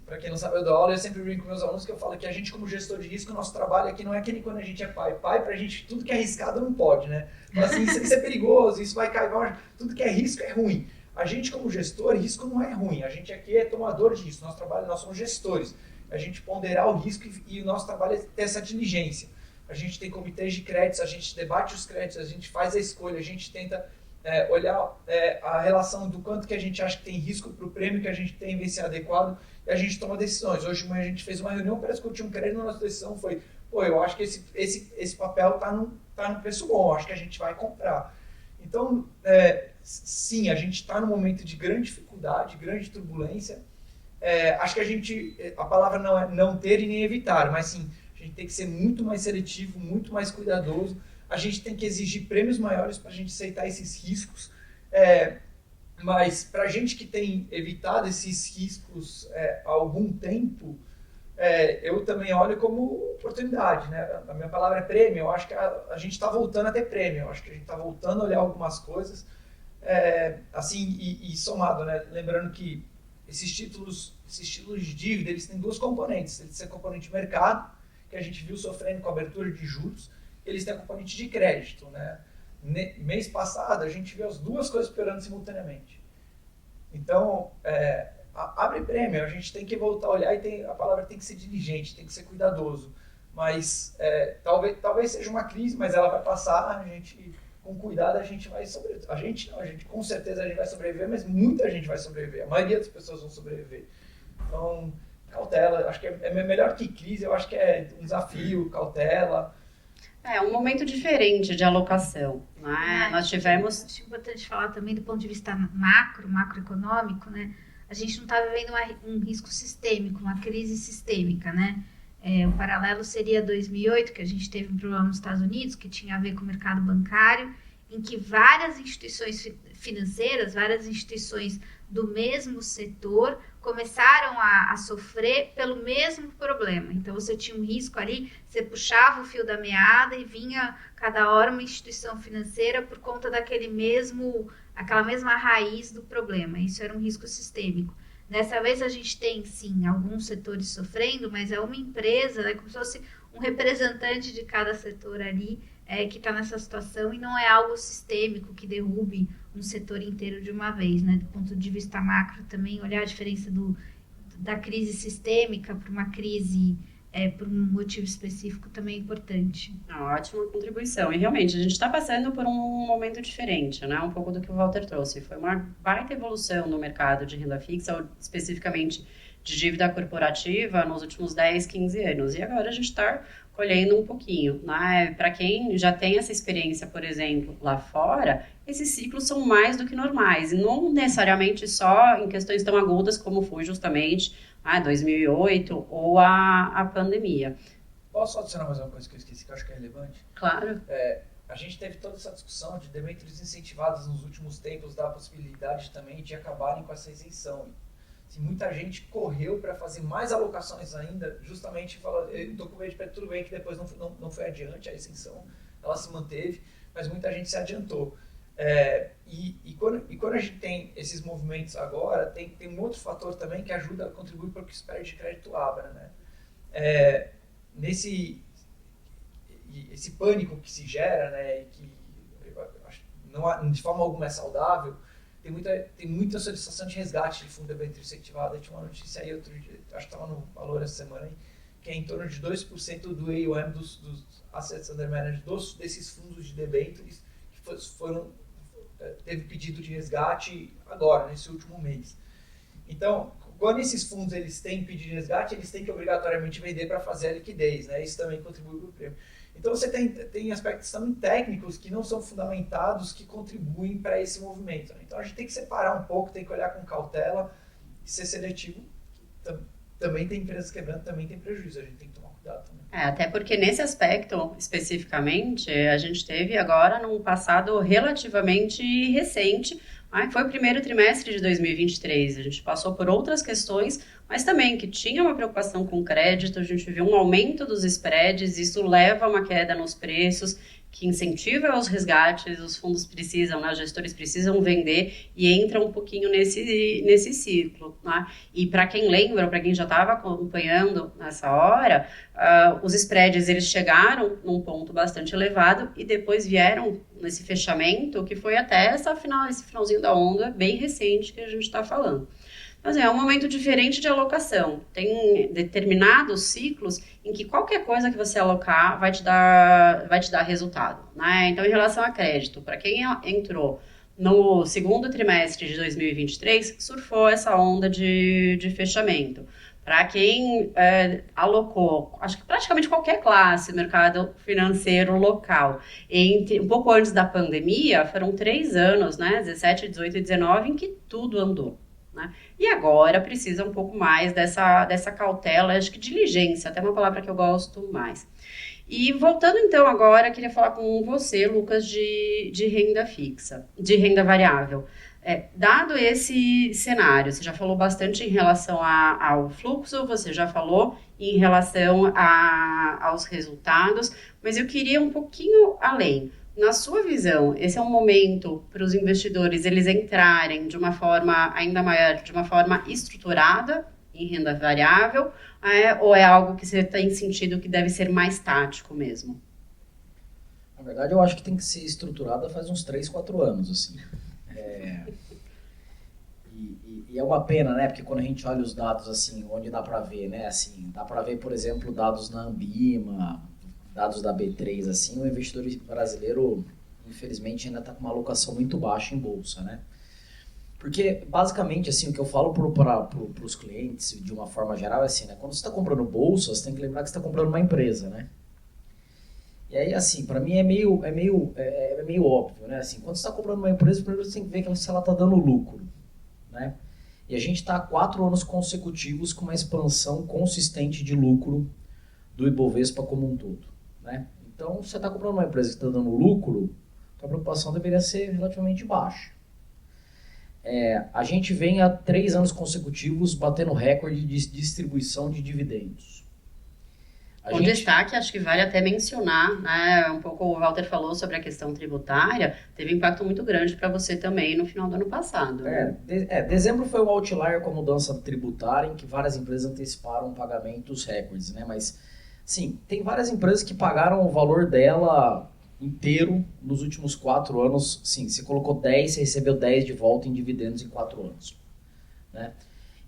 Speaker 2: Para quem não sabe, eu dou aula, eu sempre brinco com meus alunos que eu falo que a gente, como gestor de risco, o nosso trabalho aqui não é que nem quando a gente é pai. Pai, pra gente, tudo que é arriscado não pode, né? Fala assim, isso é perigoso, isso vai cair, tudo que é risco é ruim. A gente, como gestor, risco não é ruim. A gente aqui é tomador de risco. Nós somos gestores. A gente ponderar o risco e o nosso trabalho é ter essa diligência. a gente tem comitês de créditos, a gente debate os créditos, a gente faz a escolha, a gente tenta olhar a relação do quanto que a gente acha que tem risco para o prêmio que a gente tem ver se é adequado, e a gente toma decisões. Hoje de manhã a gente fez uma reunião para discutir um crédito, e a nossa decisão foi, eu acho que esse papel está num preço bom, eu acho que a gente vai comprar. Então, sim, a gente está num momento de grande dificuldade, grande turbulência. Acho que a palavra não é não ter e nem evitar, mas sim, a gente tem que ser muito mais seletivo, muito mais cuidadoso. A gente tem que exigir prêmios maiores para a gente aceitar esses riscos. Mas para a gente que tem evitado esses riscos há algum tempo, eu também olho como oportunidade, né? A minha palavra é prêmio. Eu acho que a gente está voltando a ter prêmio. Eu acho que a gente está voltando a olhar algumas coisas. Assim, e somado, né? Lembrando que esses títulos de dívida, eles têm duas componentes. Eles têm a componente de mercado, que a gente viu sofrendo com a abertura de juros, e eles têm a componente de crédito, né? Mês passado, a gente viu as duas coisas piorando simultaneamente. Então, abre prêmio, a gente tem que voltar a olhar e a palavra tem que ser diligente, tem que ser cuidadoso. Mas talvez seja uma crise, mas ela vai passar, com cuidado a gente vai sobreviver. Com certeza a gente vai sobreviver, mas muita gente vai sobreviver. A maioria das pessoas vão sobreviver. Então, cautela, acho que é melhor que crise, eu acho que é um desafio, cautela.
Speaker 1: É um momento diferente de alocação, né? Nós tivemos...
Speaker 4: Acho importante falar também do ponto de vista macroeconômico, né? A gente não está vivendo um risco sistêmico, uma crise sistêmica, né? O paralelo seria 2008, que a gente teve um problema nos Estados Unidos, que tinha a ver com o mercado bancário, em que várias instituições financeiras, várias instituições do mesmo setor começaram a sofrer pelo mesmo problema. Então, você tinha um risco ali, você puxava o fio da meada e vinha cada hora uma instituição financeira por conta aquela mesma raiz do problema. Isso era um risco sistêmico. Dessa vez a gente tem, sim, alguns setores sofrendo, mas é uma empresa, né, como se fosse um representante de cada setor ali que está nessa situação, e não é algo sistêmico que derrube um setor inteiro de uma vez, né? Do ponto de vista macro também, olhar a diferença da crise sistêmica para uma crise por um motivo específico também é importante.
Speaker 1: Uma ótima contribuição. E realmente, a gente está passando por um momento diferente, né? Um pouco do que o Walter trouxe. Foi uma baita evolução no mercado de renda fixa, ou especificamente de dívida corporativa, nos últimos 10, 15 anos. E agora a gente está colhendo um pouquinho, né? Para quem já tem essa experiência, por exemplo, lá fora, esses ciclos são mais do que normais. E não necessariamente só em questões tão agudas como foi justamente 2008 ou a pandemia.
Speaker 2: Posso adicionar mais uma coisa que eu esqueci, que eu acho que é relevante?
Speaker 1: Claro.
Speaker 2: A gente teve toda essa discussão de debêntures incentivadas nos últimos tempos, da possibilidade também de acabarem com essa isenção. Assim, muita gente correu para fazer mais alocações ainda, justamente falando, estou com medo de tudo bem que depois não foi adiante a isenção, ela se manteve, mas muita gente se adiantou. E quando a gente tem esses movimentos agora, tem um outro fator também que ajuda a contribuir para que o spread de crédito abra, né? Esse pânico que se gera, né, e que de forma alguma é saudável, tem muita solicitação de resgate de fundo debênture incentivado. Tinha uma notícia aí outro dia, acho que estava no Valor essa semana, aí, que é em torno de 2% do AUM dos assets under management desses fundos de debêntures que teve pedido de resgate agora, nesse último mês. Então, quando esses fundos eles têm pedido de resgate, eles têm que obrigatoriamente vender para fazer a liquidez, né? Isso também contribui para o prêmio. Então, você tem aspectos também técnicos que não são fundamentados, que contribuem para esse movimento, né? Então, a gente tem que separar um pouco, tem que olhar com cautela e ser seletivo. Também tem empresas quebrando, também tem prejuízo, a gente tem que tomar cuidado também.
Speaker 1: Até porque nesse aspecto, especificamente, a gente teve agora, num passado relativamente recente, foi o primeiro trimestre de 2023, a gente passou por outras questões, mas também que tinha uma preocupação com crédito, a gente viu um aumento dos spreads, isso leva a uma queda nos preços, que incentiva os resgates, os fundos precisam, né, os gestores precisam vender e entra um pouquinho nesse ciclo, né? E para quem lembra, para quem já estava acompanhando nessa hora, os spreads eles chegaram num ponto bastante elevado e depois vieram nesse fechamento que foi até esse finalzinho da onda bem recente que a gente está falando. Então, assim, é um momento diferente de alocação. Tem determinados ciclos em que qualquer coisa que você alocar vai te dar resultado, né? Então, em relação a crédito, para quem entrou no segundo trimestre de 2023, surfou essa onda de fechamento. Para quem alocou, acho que praticamente qualquer classe, mercado financeiro local, um pouco antes da pandemia, foram 3 anos, né, 17, 18 e 19, em que tudo andou. Né? E agora precisa um pouco mais dessa cautela, acho que diligência, até uma palavra que eu gosto mais. E voltando então agora, queria falar com você, Lucas, de renda fixa, de renda variável. Dado esse cenário, você já falou bastante em relação ao fluxo, você já falou em relação aos resultados, mas eu queria um pouquinho além. Na sua visão, esse é um momento para os investidores eles entrarem de uma forma ainda maior, de uma forma estruturada em renda variável, ou é algo que você tem sentido que deve ser mais tático mesmo?
Speaker 3: Na verdade, eu acho que tem que ser estruturada faz uns 3, 4 anos, assim. E é uma pena, né? Porque quando a gente olha os dados, assim, onde dá para ver, né? Assim, dá para ver, por exemplo, dados na Ambima, dados da B3, assim, o investidor brasileiro, infelizmente, ainda está com uma alocação muito baixa em bolsa, né? Porque, basicamente, assim, o que eu falo para os clientes, de uma forma geral, é assim, né? Quando você está comprando bolsa, você tem que lembrar que você está comprando uma empresa, né? E aí, assim, para mim é meio óbvio, né? Assim, quando você está comprando uma empresa, primeiro você tem que ver se ela está dando lucro, né? E a gente está há 4 anos consecutivos com uma expansão consistente de lucro do Ibovespa como um todo, né? Então, você está comprando uma empresa que está dando lucro, a preocupação deveria ser relativamente baixa. A gente vem há 3 anos consecutivos batendo recorde de distribuição de dividendos.
Speaker 1: Destaque, acho que vale até mencionar, né, um pouco o Walter falou sobre a questão tributária, teve impacto muito grande para você também no final do ano passado.
Speaker 3: Dezembro foi um outlier com a mudança tributária, em que várias empresas anteciparam pagamentos recordes, né, mas, sim, tem várias empresas que pagaram o valor dela inteiro nos últimos 4 anos. Sim, você colocou 10, você recebeu 10 de volta em dividendos em 4 anos, né?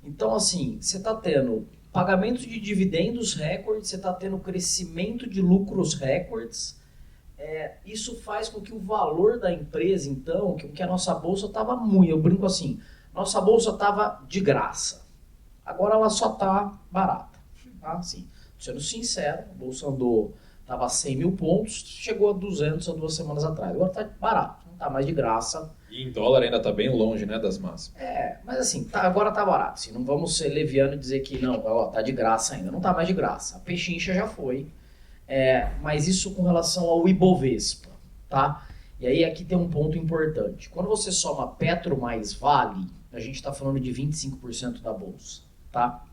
Speaker 3: Então, assim, você está tendo pagamentos de dividendos recordes, você está tendo crescimento de lucros recordes. Isso faz com que o valor da empresa, então, que a nossa bolsa estava muito, eu brinco assim, nossa bolsa estava de graça, agora ela só está barata, tá? Assim, sendo sincero, a bolsa estava a 100 mil pontos, chegou a 200 há 2 semanas atrás, agora está barato, não está mais de graça.
Speaker 5: E em dólar ainda está bem longe, né, das máximas.
Speaker 3: Mas assim, agora tá barato. Assim, não vamos ser leviano e dizer que não, tá de graça ainda. Não tá mais de graça. A pechincha já foi. Mas isso com relação ao Ibovespa, tá? E aí aqui tem um ponto importante. Quando você soma Petro mais Vale, a gente está falando de 25% da bolsa, tá?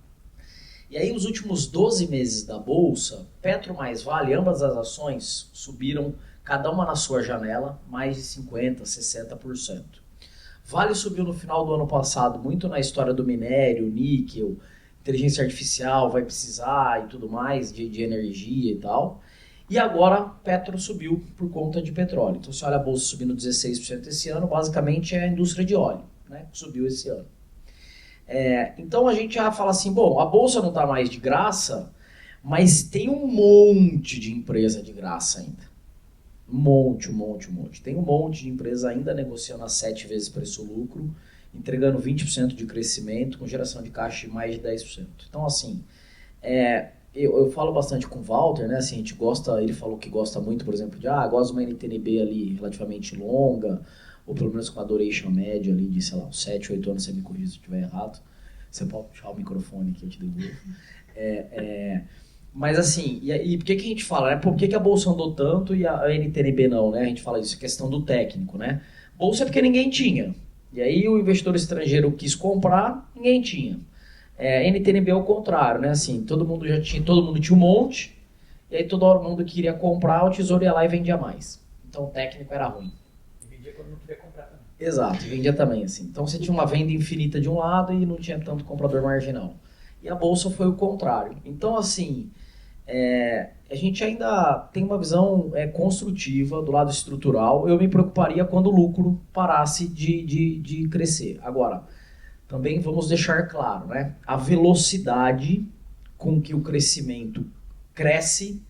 Speaker 3: E aí os últimos 12 meses da bolsa, Petro mais Vale, ambas as ações subiram, cada uma na sua janela, mais de 50%, 60%. Vale subiu no final do ano passado, muito na história do minério, níquel, inteligência artificial, vai precisar e tudo mais, de energia e tal. E agora, Petro subiu por conta de petróleo. Então, você olha a bolsa subindo 16% esse ano, basicamente é a indústria de óleo, né, que subiu esse ano. Então, a gente já fala assim, bom, a bolsa não está mais de graça, mas tem um monte de empresa de graça ainda. Um monte. Tem um monte de empresa ainda negociando a 7 vezes preço-lucro, entregando 20% de crescimento, com geração de caixa de mais de 10%. Então, assim, eu falo bastante com o Walter, né? Assim, a gente gosta, ele falou que gosta muito, por exemplo, gosta de uma NTNB ali relativamente longa, ou pelo menos com uma duration média ali de, sei lá, 7, 8 anos, você me corrija se eu estiver errado. Você pode puxar o microfone que eu te devolvo. Mas assim, e por que a gente fala, né? Por que a bolsa andou tanto e a NTNB não, né? A gente fala isso, questão do técnico, né? Bolsa é porque ninguém tinha. E aí o investidor estrangeiro quis comprar, ninguém tinha. NTNB é o contrário, né? Assim, todo mundo tinha um monte, e aí todo mundo queria comprar, o tesouro ia lá e vendia mais. Então o técnico era ruim.
Speaker 2: E vendia quando não queria comprar também.
Speaker 3: Exato, vendia também, assim. Então você tinha uma venda infinita de um lado e não tinha tanto comprador marginal. E a bolsa foi o contrário. Então, assim, a gente ainda tem uma visão construtiva do lado estrutural. Eu me preocuparia quando o lucro parasse de crescer. Agora, também vamos deixar claro, né? A velocidade com que o crescimento cresce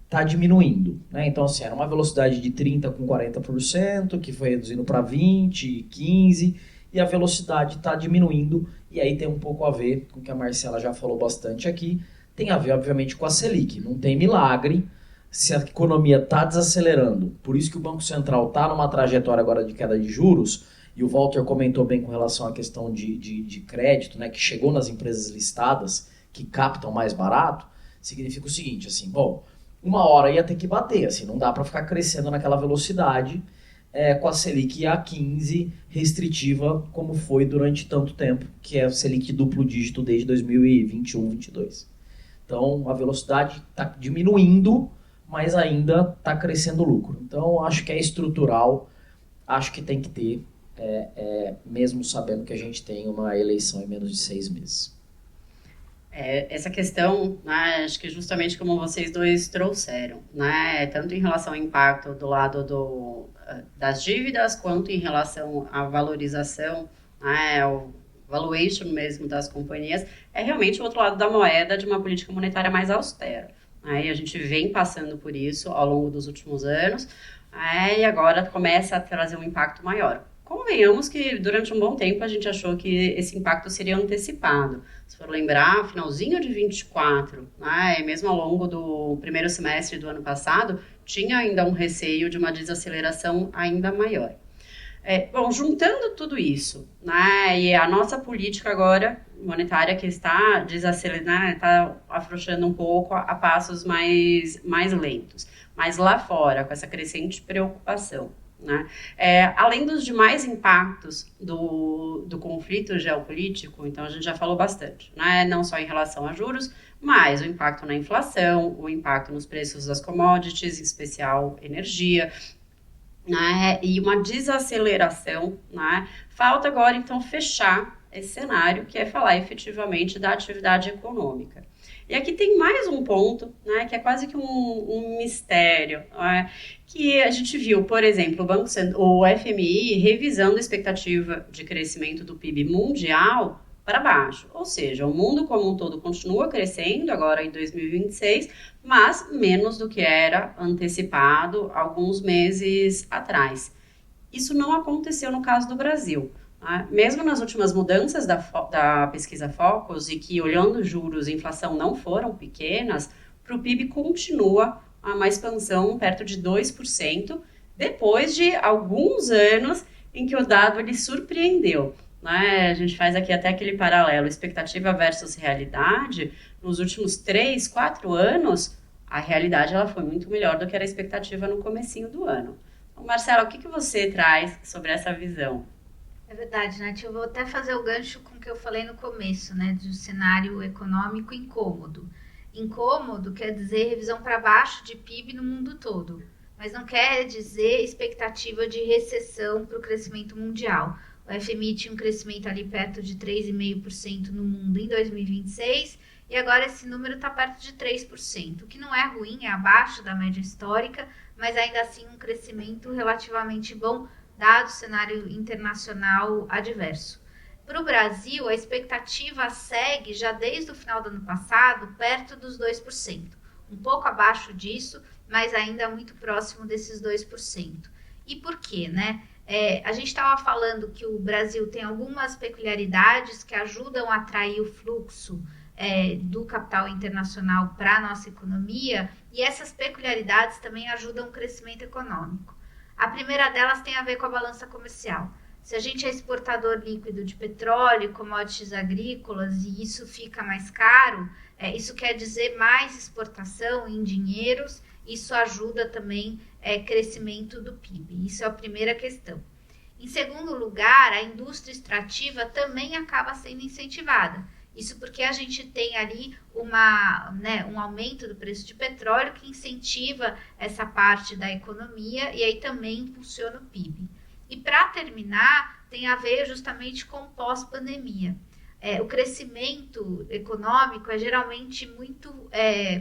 Speaker 3: está diminuindo, né? Então, assim, era uma velocidade de 30% com 40%, que foi reduzindo para 20%, 15%, e a velocidade está diminuindo, e aí tem um pouco a ver com o que a Marcela já falou bastante aqui, tem a ver, obviamente, com a Selic. Não tem milagre se a economia está desacelerando. Por isso que o Banco Central está numa trajetória agora de queda de juros, e o Walter comentou bem com relação à questão de crédito, né, que chegou nas empresas listadas, que captam mais barato, significa o seguinte, assim, bom, uma hora ia ter que bater, assim, não dá para ficar crescendo naquela velocidade com a Selic a 15 restritiva, como foi durante tanto tempo, que é a Selic duplo dígito desde 2021, 2022. Então, a velocidade está diminuindo, mas ainda está crescendo o lucro. Então, acho que é estrutural, acho que tem que ter, mesmo sabendo que a gente tem uma eleição em menos de 6 meses.
Speaker 1: Essa questão, né, acho que justamente como vocês dois trouxeram, né, tanto em relação ao impacto do lado das dívidas, quanto em relação à valorização, né, o valuation mesmo das companhias, é realmente o outro lado da moeda de uma política monetária mais austera. Né, e a gente vem passando por isso ao longo dos últimos anos, e agora começa a trazer um impacto maior. Convenhamos que durante um bom tempo a gente achou que esse impacto seria antecipado. Se for lembrar, finalzinho de 24, né, e mesmo ao longo do primeiro semestre do ano passado, tinha ainda um receio de uma desaceleração ainda maior. Bom, juntando tudo isso, né, e a nossa política agora monetária que está desacelerando, está afrouxando um pouco a passos mais lentos, mas lá fora, com essa crescente preocupação. Né? Além dos demais impactos do conflito geopolítico, então a gente já falou bastante, né? Não só em relação a juros, mas o impacto na inflação, o impacto nos preços das commodities, em especial energia, né? E uma desaceleração. Né? Falta agora, então, fechar esse cenário, que é falar efetivamente da atividade econômica. E aqui tem mais um ponto, né, que é quase que um mistério, né, que a gente viu, por exemplo, o FMI revisando a expectativa de crescimento do PIB mundial para baixo. Ou seja, o mundo como um todo continua crescendo agora em 2026, mas menos do que era antecipado alguns meses atrás. Isso não aconteceu no caso do Brasil. Mesmo nas últimas mudanças da pesquisa Focus, e que olhando juros e inflação não foram pequenas, para o PIB continua uma expansão perto de 2%, depois de alguns anos em que o dado ele surpreendeu. Né? A gente faz aqui até aquele paralelo, expectativa versus realidade. Nos últimos 3, 4 anos, a realidade ela foi muito melhor do que era a expectativa no comecinho do ano. Então, Marcela, o que você traz sobre essa visão?
Speaker 4: É verdade, Nath. Eu vou até fazer o gancho com o que eu falei no começo, né? Do cenário econômico incômodo. Incômodo quer dizer revisão para baixo de PIB no mundo todo, mas não quer dizer expectativa de recessão para o crescimento mundial. O FMI tinha um crescimento ali perto de 3,5% no mundo em 2026 e agora esse número está perto de 3%, o que não é ruim, é abaixo da média histórica, mas ainda assim um crescimento relativamente bom, dado o cenário internacional adverso. Para o Brasil, a expectativa segue já desde o final do ano passado perto dos 2%, um pouco abaixo disso, mas ainda muito próximo desses 2%. E por quê, né? A gente estava falando que o Brasil tem algumas peculiaridades que ajudam a atrair o fluxo do capital internacional para a nossa economia, e essas peculiaridades também ajudam o crescimento econômico. A primeira delas tem a ver com a balança comercial. Se a gente é exportador líquido de petróleo, commodities agrícolas, e isso fica mais caro, isso quer dizer mais exportação em dinheiros, isso ajuda também crescimento do PIB. Isso é a primeira questão. Em segundo lugar, a indústria extrativa também acaba sendo incentivada. Isso porque a gente tem ali um aumento do preço de petróleo que incentiva essa parte da economia e aí também impulsiona o PIB. E para terminar, tem a ver justamente com pós-pandemia. O crescimento econômico é geralmente muito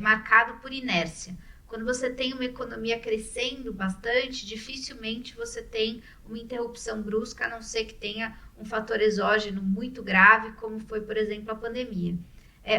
Speaker 4: marcado por inércia. Quando você tem uma economia crescendo bastante, dificilmente você tem uma interrupção brusca, a não ser que tenha um fator exógeno muito grave, como foi, por exemplo, a pandemia.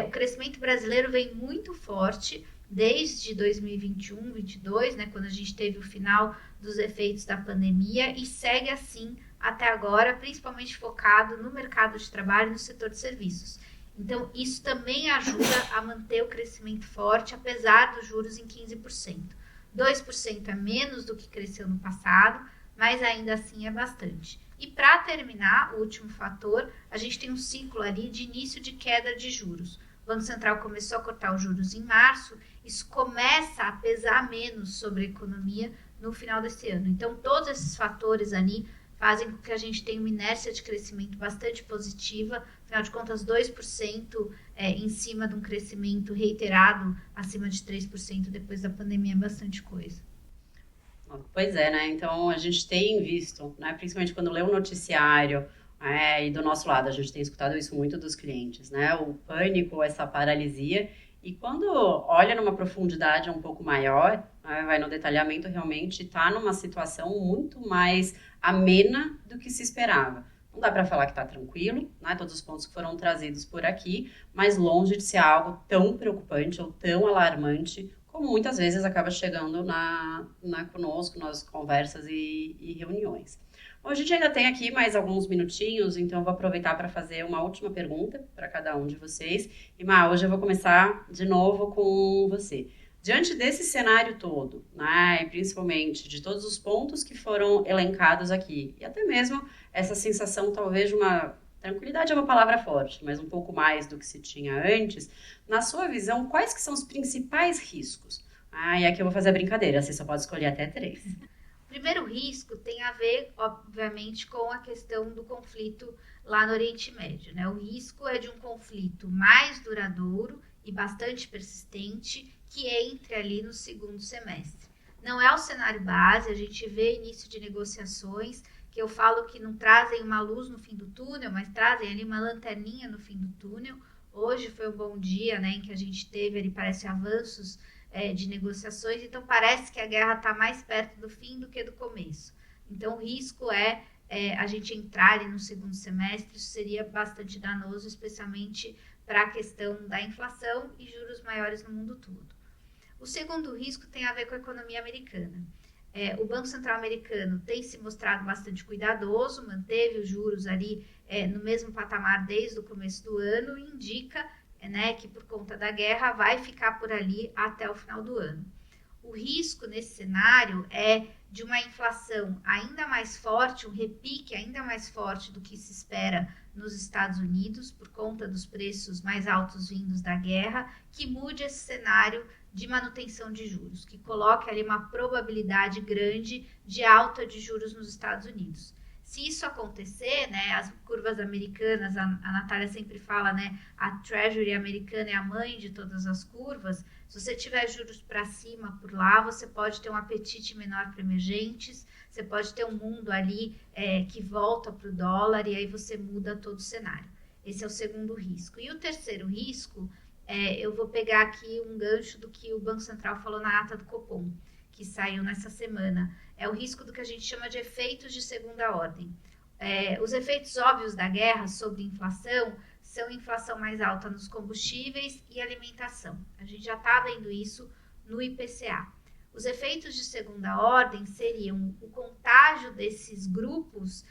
Speaker 4: O crescimento brasileiro vem muito forte desde 2021, 2022, né, quando a gente teve o final dos efeitos da pandemia, e segue assim até agora, principalmente focado no mercado de trabalho e no setor de serviços. Então, isso também ajuda a manter o crescimento forte, apesar dos juros em 15%. 2% é menos do que cresceu no passado, mas ainda assim é bastante. E para terminar, o último fator, a gente tem um ciclo ali de início de queda de juros. O Banco Central começou a cortar os juros em março, isso começa a pesar menos sobre a economia no final desse ano. Então, todos esses fatores ali fazem com que a gente tenha uma inércia de crescimento bastante positiva, afinal de contas 2% em cima de um crescimento reiterado acima de 3% depois da pandemia é bastante coisa.
Speaker 1: Pois é, né? Então a gente tem visto, né, principalmente quando lê o noticiário, e do nosso lado a gente tem escutado isso muito dos clientes, né? O pânico, essa paralisia, e quando olha numa profundidade um pouco maior, vai no detalhamento, realmente está numa situação muito mais amena do que se esperava. Não dá para falar que está tranquilo, né? Todos os pontos que foram trazidos por aqui, mas longe de ser algo tão preocupante ou tão alarmante como muitas vezes acaba chegando conosco, nas conversas e reuniões. Bom, a gente ainda tem aqui mais alguns minutinhos, então eu vou aproveitar para fazer uma última pergunta para cada um de vocês. E, Má, hoje eu vou começar de novo com você. Diante desse cenário todo, né, e principalmente de todos os pontos que foram elencados aqui, e até mesmo essa sensação, talvez, de uma tranquilidade é uma palavra forte, mas um pouco mais do que se tinha antes, na sua visão, quais que são os principais riscos? E aqui eu vou fazer a brincadeira, você só pode escolher até 3.
Speaker 4: O primeiro risco tem a ver, obviamente, com a questão do conflito lá no Oriente Médio, né? O risco é de um conflito mais duradouro e bastante persistente, que entre ali no segundo semestre. Não é o cenário base, a gente vê início de negociações, que eu falo que não trazem uma luz no fim do túnel, mas trazem ali uma lanterninha no fim do túnel. Hoje foi um bom dia, né, em que a gente teve ali, parece, avanços de negociações, então parece que a guerra está mais perto do fim do que do começo. Então o risco é a gente entrar ali no segundo semestre, isso seria bastante danoso, especialmente para a questão da inflação e juros maiores no mundo todo. O segundo risco tem a ver com a economia americana. O Banco Central americano tem se mostrado bastante cuidadoso, manteve os juros ali no mesmo patamar desde o começo do ano e indica que por conta da guerra vai ficar por ali até o final do ano. O risco nesse cenário é de uma inflação ainda mais forte, um repique ainda mais forte do que se espera nos Estados Unidos, por conta dos preços mais altos vindos da guerra, que mude esse cenário de manutenção de juros, que coloque ali uma probabilidade grande de alta de juros nos Estados Unidos. Se isso acontecer, né, as curvas americanas, a Natália sempre fala, né, a Treasury americana é a mãe de todas as curvas. Se você tiver juros para cima por lá, você pode ter um apetite menor para emergentes, você pode ter um mundo ali que volta para o dólar e aí você muda todo o cenário. Esse é o segundo risco. E o terceiro risco, eu vou pegar aqui um gancho do que o Banco Central falou na ata do Copom, que saiu nessa semana. É o risco do que a gente chama de efeitos de segunda ordem. Os efeitos óbvios da guerra sobre inflação são inflação mais alta nos combustíveis e alimentação. A gente já está vendo isso no IPCA. Os efeitos de segunda ordem seriam o contágio desses grupos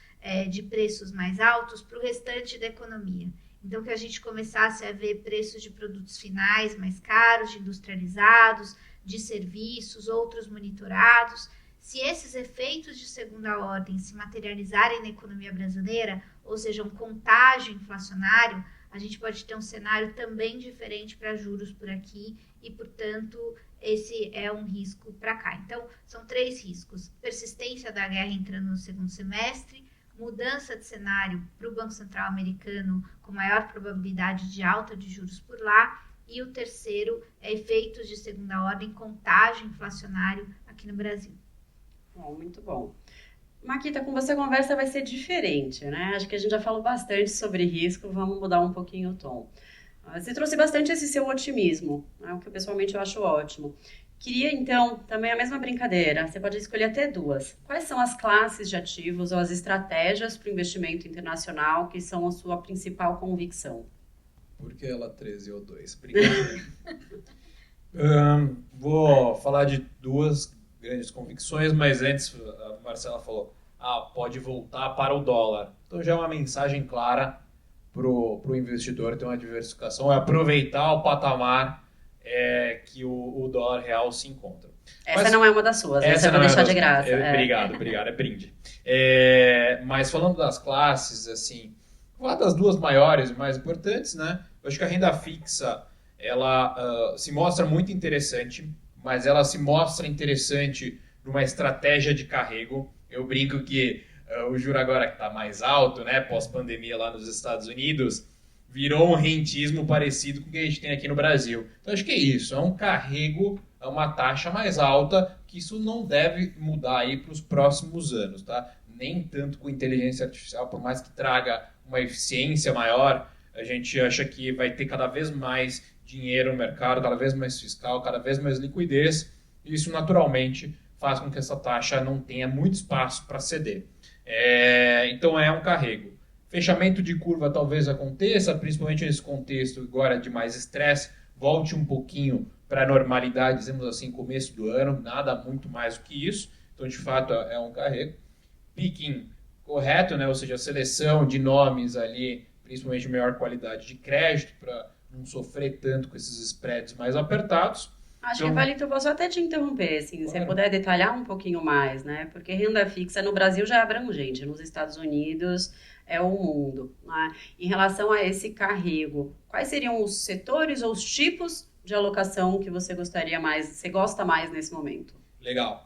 Speaker 4: de preços mais altos para o restante da economia. Então, que a gente começasse a ver preços de produtos finais mais caros, de industrializados, de serviços, outros monitorados. Se esses efeitos de segunda ordem se materializarem na economia brasileira, ou seja, um contágio inflacionário, a gente pode ter um cenário também diferente para juros por aqui e, portanto, esse é um risco para cá. Então, são 3 riscos. Persistência da guerra entrando no segundo semestre, mudança de cenário para o Banco Central americano com maior probabilidade de alta de juros por lá, e o terceiro é efeitos de segunda ordem, contágio inflacionário aqui no Brasil.
Speaker 1: Bom, muito bom. Maquita, com você a conversa vai ser diferente, né? Acho que a gente já falou bastante sobre risco, vamos mudar um pouquinho o tom. Você trouxe bastante esse seu otimismo, né? O que pessoalmente eu acho ótimo. Queria, então, também a mesma brincadeira. Você pode escolher até duas. Quais são as classes de ativos ou as estratégias para o investimento internacional que são a sua principal convicção?
Speaker 5: Por que ela 13 ou 2? Brincadeira. Vou falar de duas grandes convicções, mas antes a Marcela falou, pode voltar para o dólar. Então já é uma mensagem clara para o investidor ter uma diversificação, é aproveitar o patamar que o dólar real se encontra.
Speaker 1: Essa não é uma das suas, essa eu vou deixar de graça.
Speaker 5: Obrigado, é brinde. Mas falando das classes, assim, vou falar das duas maiores e mais importantes, né? Eu acho que a renda fixa, ela se mostra muito interessante, mas ela se mostra interessante numa estratégia de carrego. Eu brinco que o juro agora que está mais alto, né, pós-pandemia lá nos Estados Unidos, virou um rentismo parecido com o que a gente tem aqui no Brasil. Então acho que é isso, é um carrego, é uma taxa mais alta, que isso não deve mudar aí para os próximos anos, tá? Nem tanto com inteligência artificial, por mais que traga uma eficiência maior, a gente acha que vai ter cada vez mais dinheiro no mercado, cada vez mais fiscal, cada vez mais liquidez, e isso naturalmente faz com que essa taxa não tenha muito espaço para ceder. Então é um carrego. Fechamento de curva talvez aconteça, principalmente nesse contexto agora de mais estresse, volte um pouquinho para a normalidade, dizemos assim, começo do ano, nada muito mais do que isso, então de fato é um carrego. Picking correto, né? Ou seja, a seleção de nomes ali, principalmente de maior qualidade de crédito, para não sofrer tanto com esses spreads mais apertados.
Speaker 1: Acho que vale, então, posso até te interromper, assim, se você puder detalhar um pouquinho mais, né? Porque renda fixa no Brasil já é abrangente, nos Estados Unidos é o mundo, né? Em relação a esse carrego, quais seriam os setores ou os tipos de alocação que você gostaria mais, você gosta mais nesse momento?
Speaker 5: Legal.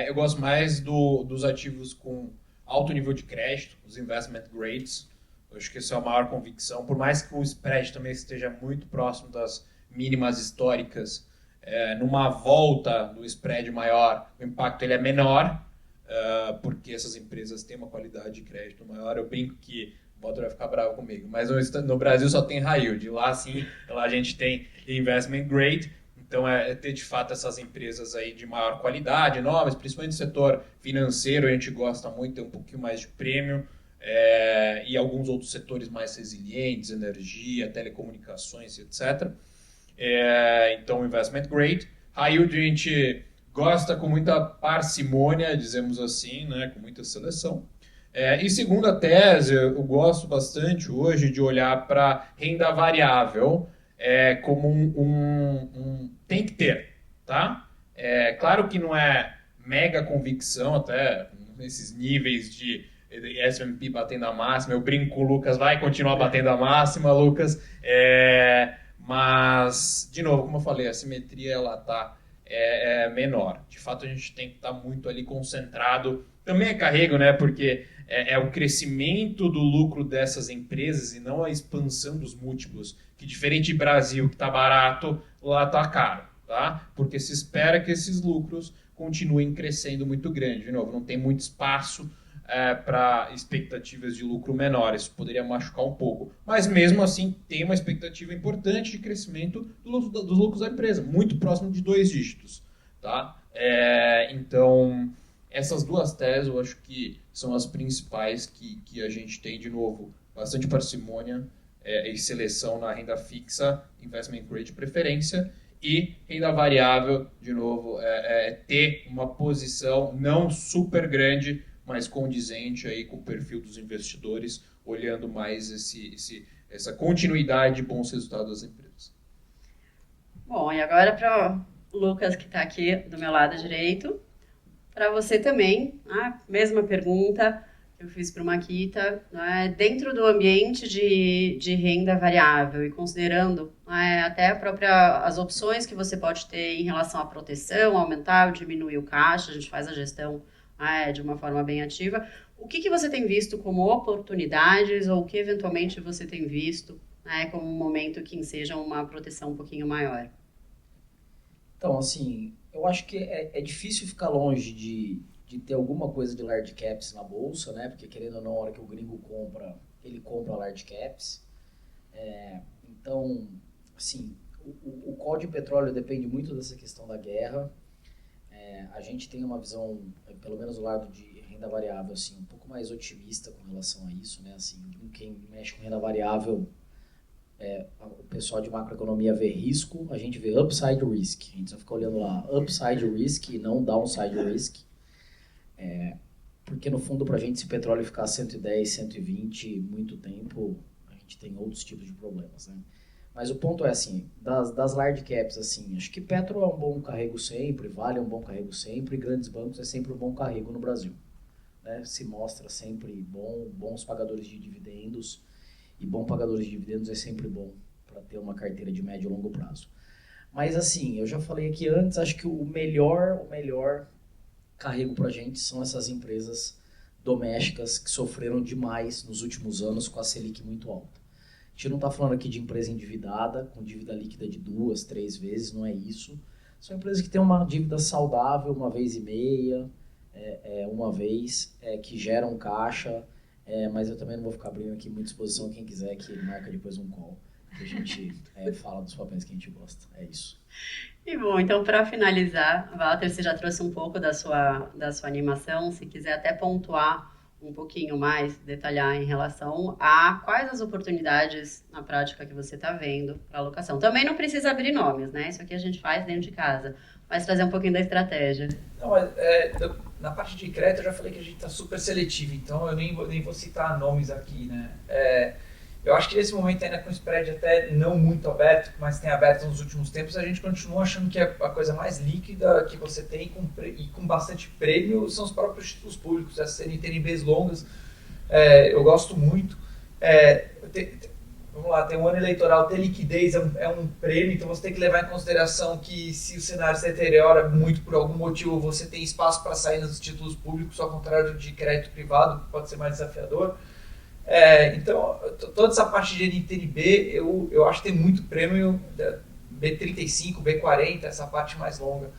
Speaker 5: Eu gosto mais dos ativos com alto nível de crédito, os investment grades. Eu acho que essa é a maior convicção. Por mais que o spread também esteja muito próximo das mínimas históricas, numa volta do spread maior, o impacto ele é menor, porque essas empresas têm uma qualidade de crédito maior. Eu brinco que o Walter vai ficar bravo comigo, mas no Brasil só tem high yield. Lá sim, lá a gente tem investment grade. Então, ter de fato essas empresas aí de maior qualidade, novas, principalmente no setor financeiro, a gente gosta muito, tem um pouquinho mais de prêmio, e alguns outros setores mais resilientes, energia, telecomunicações, etc. Então, investment grade. High yield a gente gosta com muita parcimônia, dizemos assim, né, com muita seleção. E segunda tese, eu gosto bastante hoje de olhar para renda variável, como tem que ter, tá? Claro que não é mega convicção, até nesses níveis de S&P batendo a máxima, eu brinco com o Lucas, vai continuar batendo a máxima, Lucas, mas, de novo, como eu falei, a simetria ela tá menor. De fato, a gente tem que estar muito ali concentrado. Também é carrego, né? Porque é o crescimento do lucro dessas empresas e não a expansão dos múltiplos. Que diferente do Brasil, que está barato, lá está caro, tá? Porque se espera que esses lucros continuem crescendo muito grande. De novo, não tem muito espaço para expectativas de lucro menores. Isso poderia machucar um pouco. Mas mesmo assim, tem uma expectativa importante de crescimento dos lucros da empresa, muito próximo de 2 dígitos, tá? Então, essas duas teses eu acho que são as principais que a gente tem, de novo, bastante parcimônia e seleção na renda fixa, investment grade de preferência, e renda variável, de novo, ter uma posição não super grande, mas condizente aí com o perfil dos investidores, olhando mais essa continuidade de bons resultados das empresas.
Speaker 1: Bom, e agora para o Lucas, que está aqui do meu lado direito, para você também, a mesma pergunta que eu fiz para o Maquita, né? Dentro do ambiente de renda variável e considerando até as opções que você pode ter em relação à proteção, aumentar ou diminuir o caixa, a gente faz a gestão de uma forma bem ativa. O que você tem visto como oportunidades ou o que eventualmente você tem visto como um momento que seja uma proteção um pouquinho maior?
Speaker 3: Então, assim, eu acho que é difícil ficar longe de ter alguma coisa de large caps na bolsa, né? Porque, querendo ou não, a hora que o gringo compra, ele compra large caps. Então, assim, o call de petróleo depende muito dessa questão da guerra. A gente tem uma visão, pelo menos do lado de renda variável, assim, um pouco mais otimista com relação a isso, né? Assim, quem mexe com renda variável, o pessoal de macroeconomia vê risco, a gente vê upside risk. A gente só fica olhando lá upside risk e não downside risk. Porque no fundo, para a gente, se o petróleo ficar 110, 120 muito tempo, a gente tem outros tipos de problemas, né? Mas o ponto é assim, das large caps, assim, acho que Petro é um bom carrego sempre, Vale é um bom carrego sempre, e grandes bancos é sempre um bom carrego no Brasil, né? Se mostra sempre bons pagadores de dividendos, e bom pagadores de dividendos é sempre bom para ter uma carteira de médio e longo prazo. Mas assim, eu já falei aqui antes, acho que o melhor carrego para a gente são essas empresas domésticas que sofreram demais nos últimos anos com a Selic muito alta. A gente não está falando aqui de empresa endividada, com dívida líquida de 2, 3 vezes, não é isso. São empresas que têm uma dívida saudável, 1,5 vezes, uma vez, que geram caixa, mas eu também não vou ficar abrindo aqui muita exposição. Quem quiser que marca depois um call, que a gente fala dos papéis que a gente gosta. É isso.
Speaker 1: E bom, então para finalizar, Walter, você já trouxe um pouco da sua animação, se quiser até pontuar um pouquinho mais, detalhar em relação a quais as oportunidades na prática que você está vendo para alocação. Também não precisa abrir nomes, né? Isso aqui a gente faz dentro de casa, mas trazer um pouquinho da estratégia.
Speaker 2: Não, na parte de crédito eu já falei que a gente está super seletivo, então eu nem vou citar nomes aqui, né? Eu acho que nesse momento ainda com o spread até não muito aberto, mas tem aberto nos últimos tempos, a gente continua achando que a coisa mais líquida que você tem e com bastante prêmio são os próprios títulos públicos, essas CNTNBs longas. Eu gosto muito. Vamos lá, tem um ano eleitoral, ter liquidez é um prêmio, então você tem que levar em consideração que se o cenário se deteriora muito por algum motivo, você tem espaço para sair nos títulos públicos, ao contrário de crédito privado, que pode ser mais desafiador. Então, toda essa parte de NTNB, eu acho que tem muito prêmio, B35, B40, essa parte mais longa.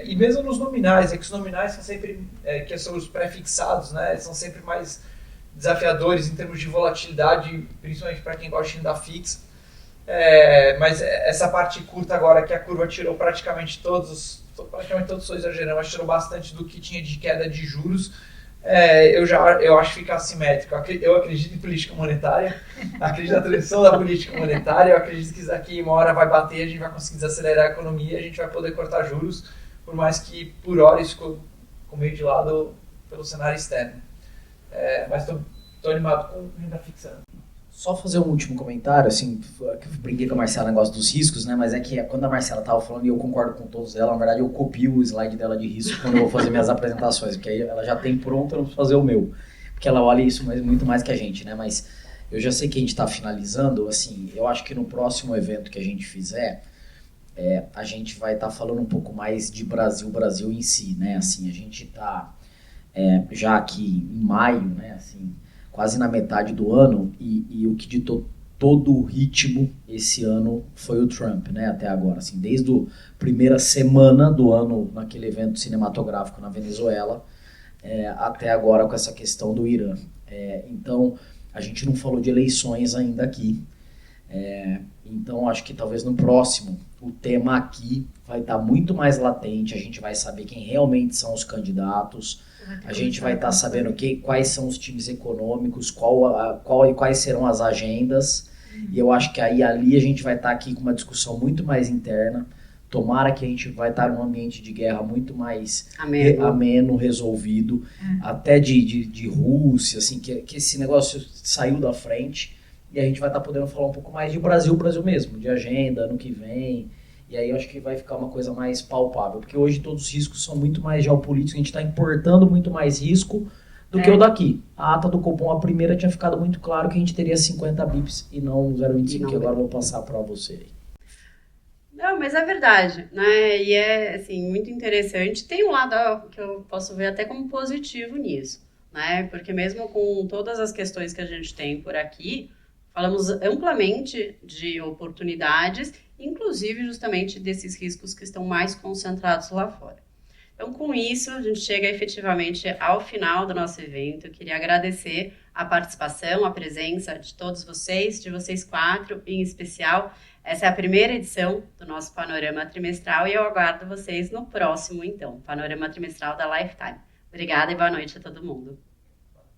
Speaker 2: E mesmo nos nominais, que os nominais são sempre, que são os pré-fixados, né, são sempre mais desafiadores em termos de volatilidade, principalmente para quem gosta de renda fixa. Mas essa parte curta agora, que a curva tirou praticamente todos, estou exagerando, mas tirou bastante do que tinha de queda de juros, eu acho que fica assimétrico. Eu acredito em política monetária, acredito na transição da política monetária, eu acredito que isso daqui uma hora vai bater, a gente vai conseguir desacelerar a economia, a gente vai poder cortar juros, por mais que por hora isso ficou meio de lado pelo cenário externo. Mas estou animado com renda fixa.
Speaker 3: Só fazer um último comentário, assim, que eu brinquei com a Marcela no negócio dos riscos, né? Mas é que quando a Marcela estava falando, e eu concordo com todos dela, na verdade eu copio o slide dela de risco quando eu vou fazer minhas apresentações, porque aí ela já tem pronto, eu não preciso fazer o meu. Porque ela olha isso muito mais que a gente, né? Mas eu já sei que a gente está finalizando, assim, eu acho que no próximo evento que a gente fizer, a gente vai estar falando um pouco mais de Brasil em si, né? Assim, a gente está já aqui em maio, né? Assim, quase na metade do ano, e o que ditou todo o ritmo esse ano foi o Trump, né, até agora, assim, desde a primeira semana do ano naquele evento cinematográfico na Venezuela, até agora com essa questão do Irã. Então, a gente não falou de eleições ainda aqui, então acho que talvez no próximo o tema aqui vai estar muito mais latente, a gente vai saber quem realmente são os candidatos, a gente vai estar sabendo quais são os times econômicos, quais serão as agendas, e eu acho que ali a gente vai estar aqui com uma discussão muito mais interna. Tomara que a gente vai estar num ambiente de guerra muito mais ameno, resolvido, até de Rússia, assim, que esse negócio saiu da frente, e a gente vai estar podendo falar um pouco mais de Brasil mesmo, de agenda, ano que vem. E aí eu acho que vai ficar uma coisa mais palpável, porque hoje todos os riscos são muito mais geopolíticos, a gente está importando muito mais risco do que o daqui. A ata do Copom, a primeira, tinha ficado muito claro que a gente teria 50 bips e não 0,25, que agora eu vou passar para você aí.
Speaker 1: Não, mas é verdade, né? E assim, muito interessante. Tem um lado que eu posso ver até como positivo nisso, né? Porque mesmo com todas as questões que a gente tem por aqui, falamos amplamente de oportunidades, inclusive justamente desses riscos que estão mais concentrados lá fora. Então, com isso, a gente chega efetivamente ao final do nosso evento. Eu queria agradecer a participação, a presença de todos vocês, de vocês 4 em especial. Essa é a primeira edição do nosso Panorama Trimestral e eu aguardo vocês no próximo, então, Panorama Trimestral da Lifetime. Obrigada e boa noite a todo mundo.